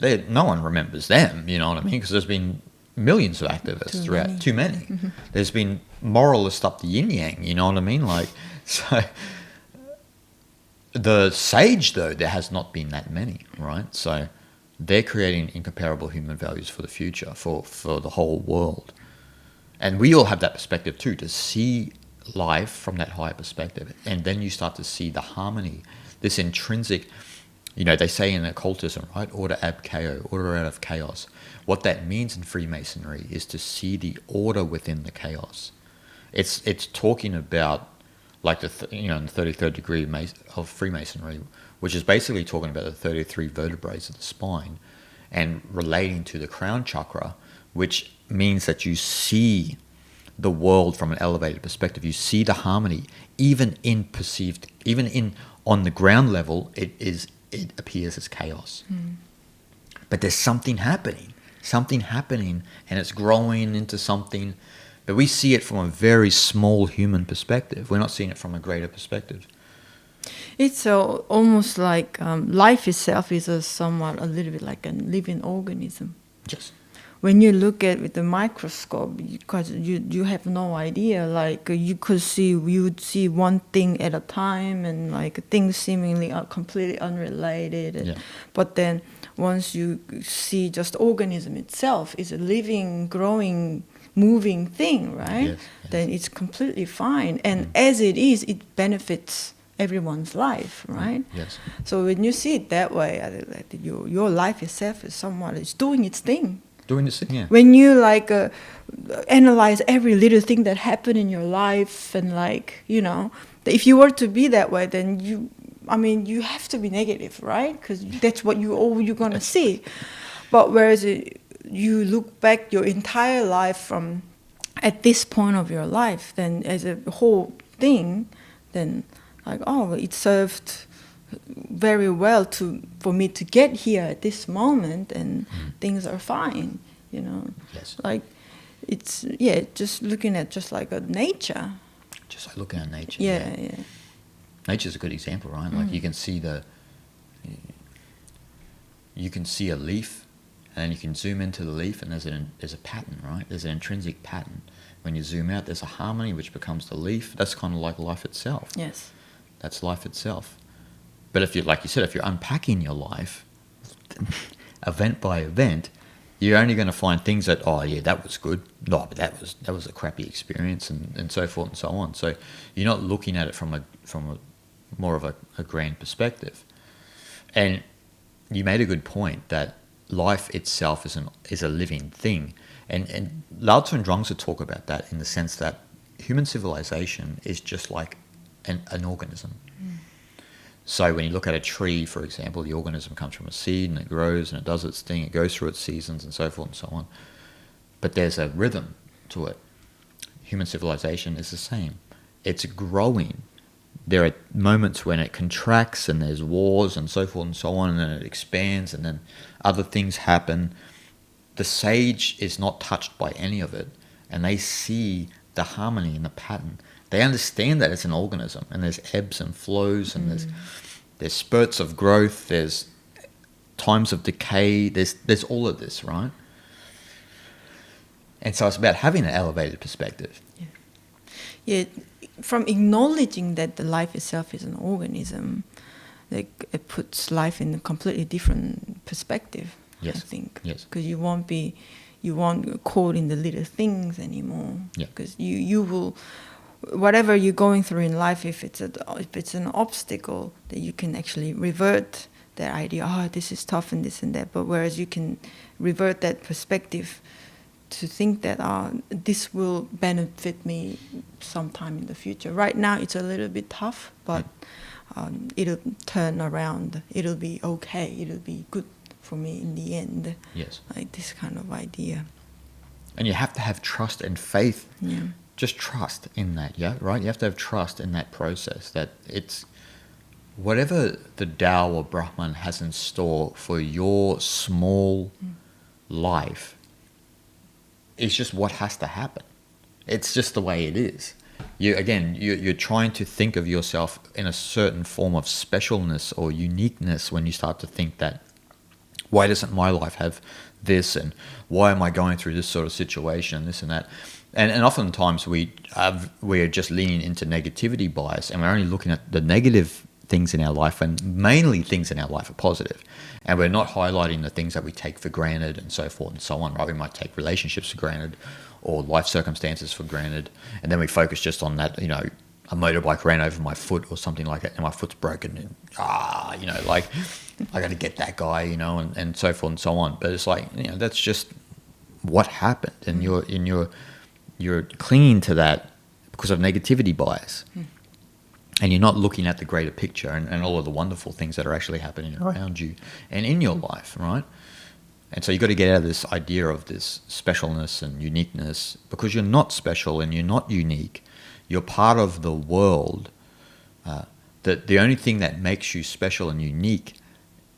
no one remembers them, you know what I mean? Because there's been millions of activists throughout. Too many. There's been moralists up the yin yang, you know what I mean? Like, so the sage, though, there has not been that many, right? So they're creating incomparable human values for the future, for the whole world. And we all have that perspective too, to see life from that higher perspective. And then you start to see the harmony, this intrinsic, they say in occultism, right? Order ab chaos, order out of chaos. What that means in Freemasonry is to see the order within the chaos. It's talking about like in the 33rd degree of Freemasonry, which is basically talking about the 33 vertebrae of the spine and relating to the crown chakra, which means that you see the world from an elevated perspective. You see the harmony, even on the ground level, it appears as chaos. But there's something happening, and it's growing into something. But we see it from a very small human perspective. We're not seeing it from a greater perspective.
It's almost like life itself is somewhat a little bit like a living organism.
Yes.
When you look at it with the microscope, because you have no idea, like you would see one thing at a time, and like things seemingly are completely unrelated.
Yeah.
But then once you see just organism itself is a living, growing, moving thing, right?
Yes, yes.
Then it's completely fine. And as it is, it benefits everyone's life, right?
Yes.
So when you see it that way, I think that your life itself is somewhat, it's doing its thing.
Doing this thing, yeah.
When you analyze every little thing that happened in your life, and if you were to be that way, then you have to be negative, right? Because that's what all you're gonna see. But whereas you look back your entire life from at this point of your life, then as a whole thing, then it served very well for me to get here at this moment, and things are fine,
Yes.
Like it's just looking at just like a nature.
Just like looking at nature.
Yeah.
Nature's a good example, right? Like you can see a leaf, and then you can zoom into the leaf, and there's a pattern, right? There's an intrinsic pattern. When you zoom out, there's a harmony which becomes the leaf. That's kind of like life itself.
Yes.
That's life itself. But if you're unpacking your life, event by event, you're only going to find things that, that was good. No, but that was a crappy experience, and so forth and so on. So you're not looking at it from a more of a grand perspective. And you made a good point that life itself is a living thing. And Lao Tzu and Zhuangzi talk about that in the sense that human civilization is just like an organism. So when you look at a tree, for example, the organism comes from a seed, and it grows, and it does its thing, it goes through its seasons, and so forth and so on. But there's a rhythm to it. Human civilization is the same. It's growing. There are moments when it contracts, and there's wars, and so forth and so on, and then it expands, and then other things happen. The sage is not touched by any of it, and they see the harmony and the pattern. They understand that it's an organism, and there's ebbs and flows, and there's spurts of growth, there's times of decay, there's all of this, right? And so it's about having an elevated perspective.
Yeah, from acknowledging that the life itself is an organism, like it puts life in a completely different perspective.
Yes.
I think.
Yes.
Because you won't caught in the little things anymore.
Yeah.
Because you will, whatever you're going through in life, if it's an obstacle, that you can actually revert that idea. This is tough and this and that. But whereas you can revert that perspective to think that this will benefit me sometime in the future. Right now it's a little bit tough, but it'll turn around. It'll be okay. It'll be good for me in the end.
Yes.
Like this kind of idea.
And you have to have trust and faith.
Yeah.
Just trust in that, yeah, right? You have to have trust in that process, that it's whatever the Tao or Brahman has in store for your small life is just what has to happen. It's just the way it is. You're trying to think of yourself in a certain form of specialness or uniqueness when you start to think that, why doesn't my life have this, and why am I going through this sort of situation, this and that? And oftentimes we're just leaning into negativity bias, and we're only looking at the negative things in our life, and mainly things in our life are positive. And we're not highlighting the things that we take for granted and so forth and so on, right? We might take relationships for granted or life circumstances for granted, and then we focus just on that, a motorbike ran over my foot or something like that, and my foot's broken, and like I got to get that guy, and so forth and so on. But it's like, that's just what happened, and you're clinging to that because of negativity bias. and you're not looking at the greater picture and all of the wonderful things that are actually happening around you and in your life, right? And so you've got to get out of this idea of this specialness and uniqueness, because you're not special and you're not unique. You're part of the world. The only thing that makes you special and unique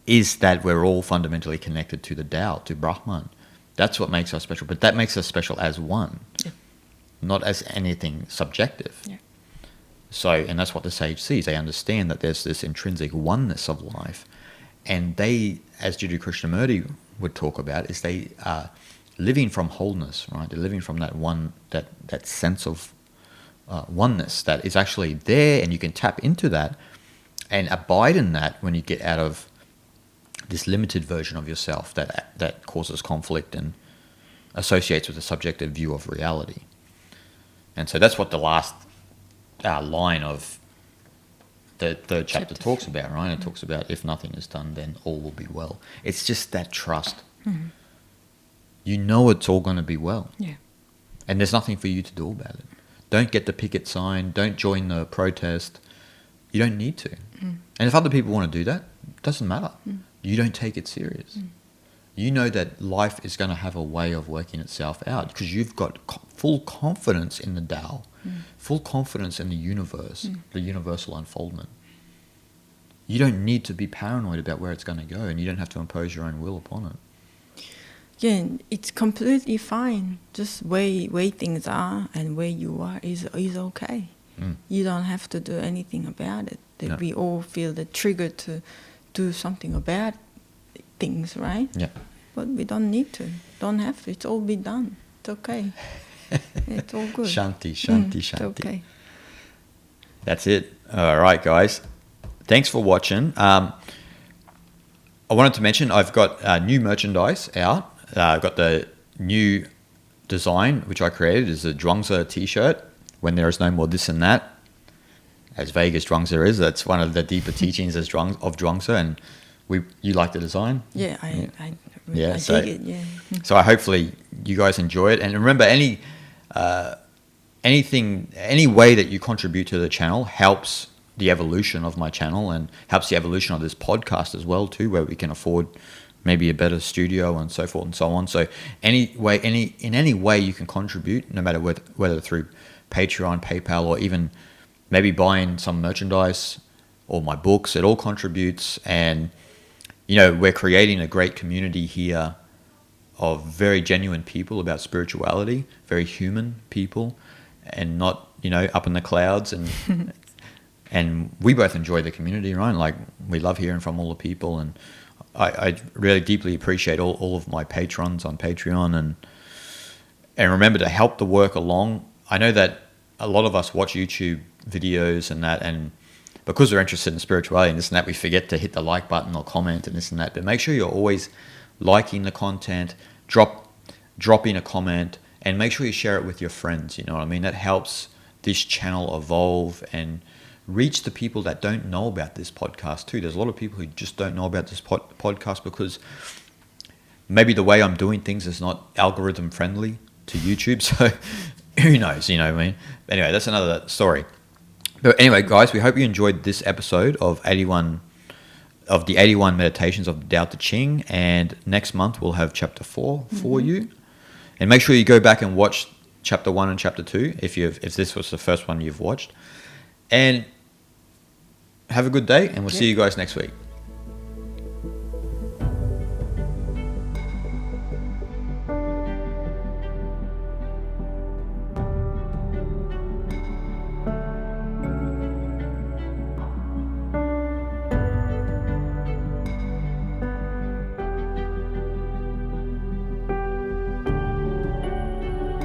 is that we're all fundamentally connected to the Tao, to Brahman. That's what makes us special. But that makes us special as one, not as anything subjective.
Yeah.
So, and that's what the sage sees. They understand that there's this intrinsic oneness of life. And they, as Jiddu Krishnamurti would talk about, is they are living from wholeness, right? They're living from that one, that sense of oneness that is actually there, and you can tap into that and abide in that when you get out of this limited version of yourself that causes conflict and associates with a subjective view of reality. And so that's what the last line of the third chapter talks about, right? It talks about, if nothing is done, then all will be well. It's just that trust.
Mm-hmm.
You know it's all going to be well.
Yeah.
And there's nothing for you to do about it. Don't get the picket sign. Don't join the protest. You don't need to. And if other people want to do that, it doesn't matter. You don't take it serious. You know that life is going to have a way of working itself out, because you've got full confidence in the Tao, full confidence in the universe, the universal unfoldment. You don't need to be paranoid about where it's going to go, and you don't have to impose your own will upon it.
Yeah, it's completely fine. Just way things are and where you are is okay. You don't have to do anything about it. That
No.
we all feel the trigger to do something about things, right?
Yeah.
But we don't need to. Don't have to. It's all be done. It's okay. It's all good.
Shanti, shanti,
It's
shanti.
okay.
That's it. All right, guys. Thanks for watching. I wanted to mention I've got new merchandise out. I've got the new design, which I created, is a Zhuangzi t-shirt, when there is no more this and that. As vague as Zhuangzi is, that's one of the deeper teachings of Zhuangzi, and you like the design?
Yeah, I
Yeah,
dig it, yeah.
So hopefully you guys enjoy it. And remember, any way that you contribute to the channel helps the evolution of my channel and helps the evolution of this podcast as well too, where we can afford maybe a better studio and so forth and so on. So in any way you can contribute, no matter whether through Patreon, PayPal, or even maybe buying some merchandise or my books, it all contributes. And we're creating a great community here of very genuine people about spirituality, very human people, and not up in the clouds. And and we both enjoy the community, right? Like, we love hearing from all the people, and I really deeply appreciate all of my patrons on Patreon, and remember to help the work along. I know that a lot of us watch YouTube videos and because we're interested in spirituality and this and that, we forget to hit the like button or comment and this and that. But make sure you're always liking the content, drop in a comment, and make sure you share it with your friends. You know what I mean? That helps this channel evolve and reach the people that don't know about this podcast too. There's a lot of people who just don't know about this podcast because maybe the way I'm doing things is not algorithm friendly to YouTube. So who knows, what I mean? Anyway, that's another story. But anyway, guys, we hope you enjoyed this episode of the 81 Meditations of the Tao Te Ching, and next month we'll have chapter 4 for you. And make sure you go back and watch chapter 1 and chapter 2 if this was the first one you've watched. And have a good day, and we'll see you guys next week.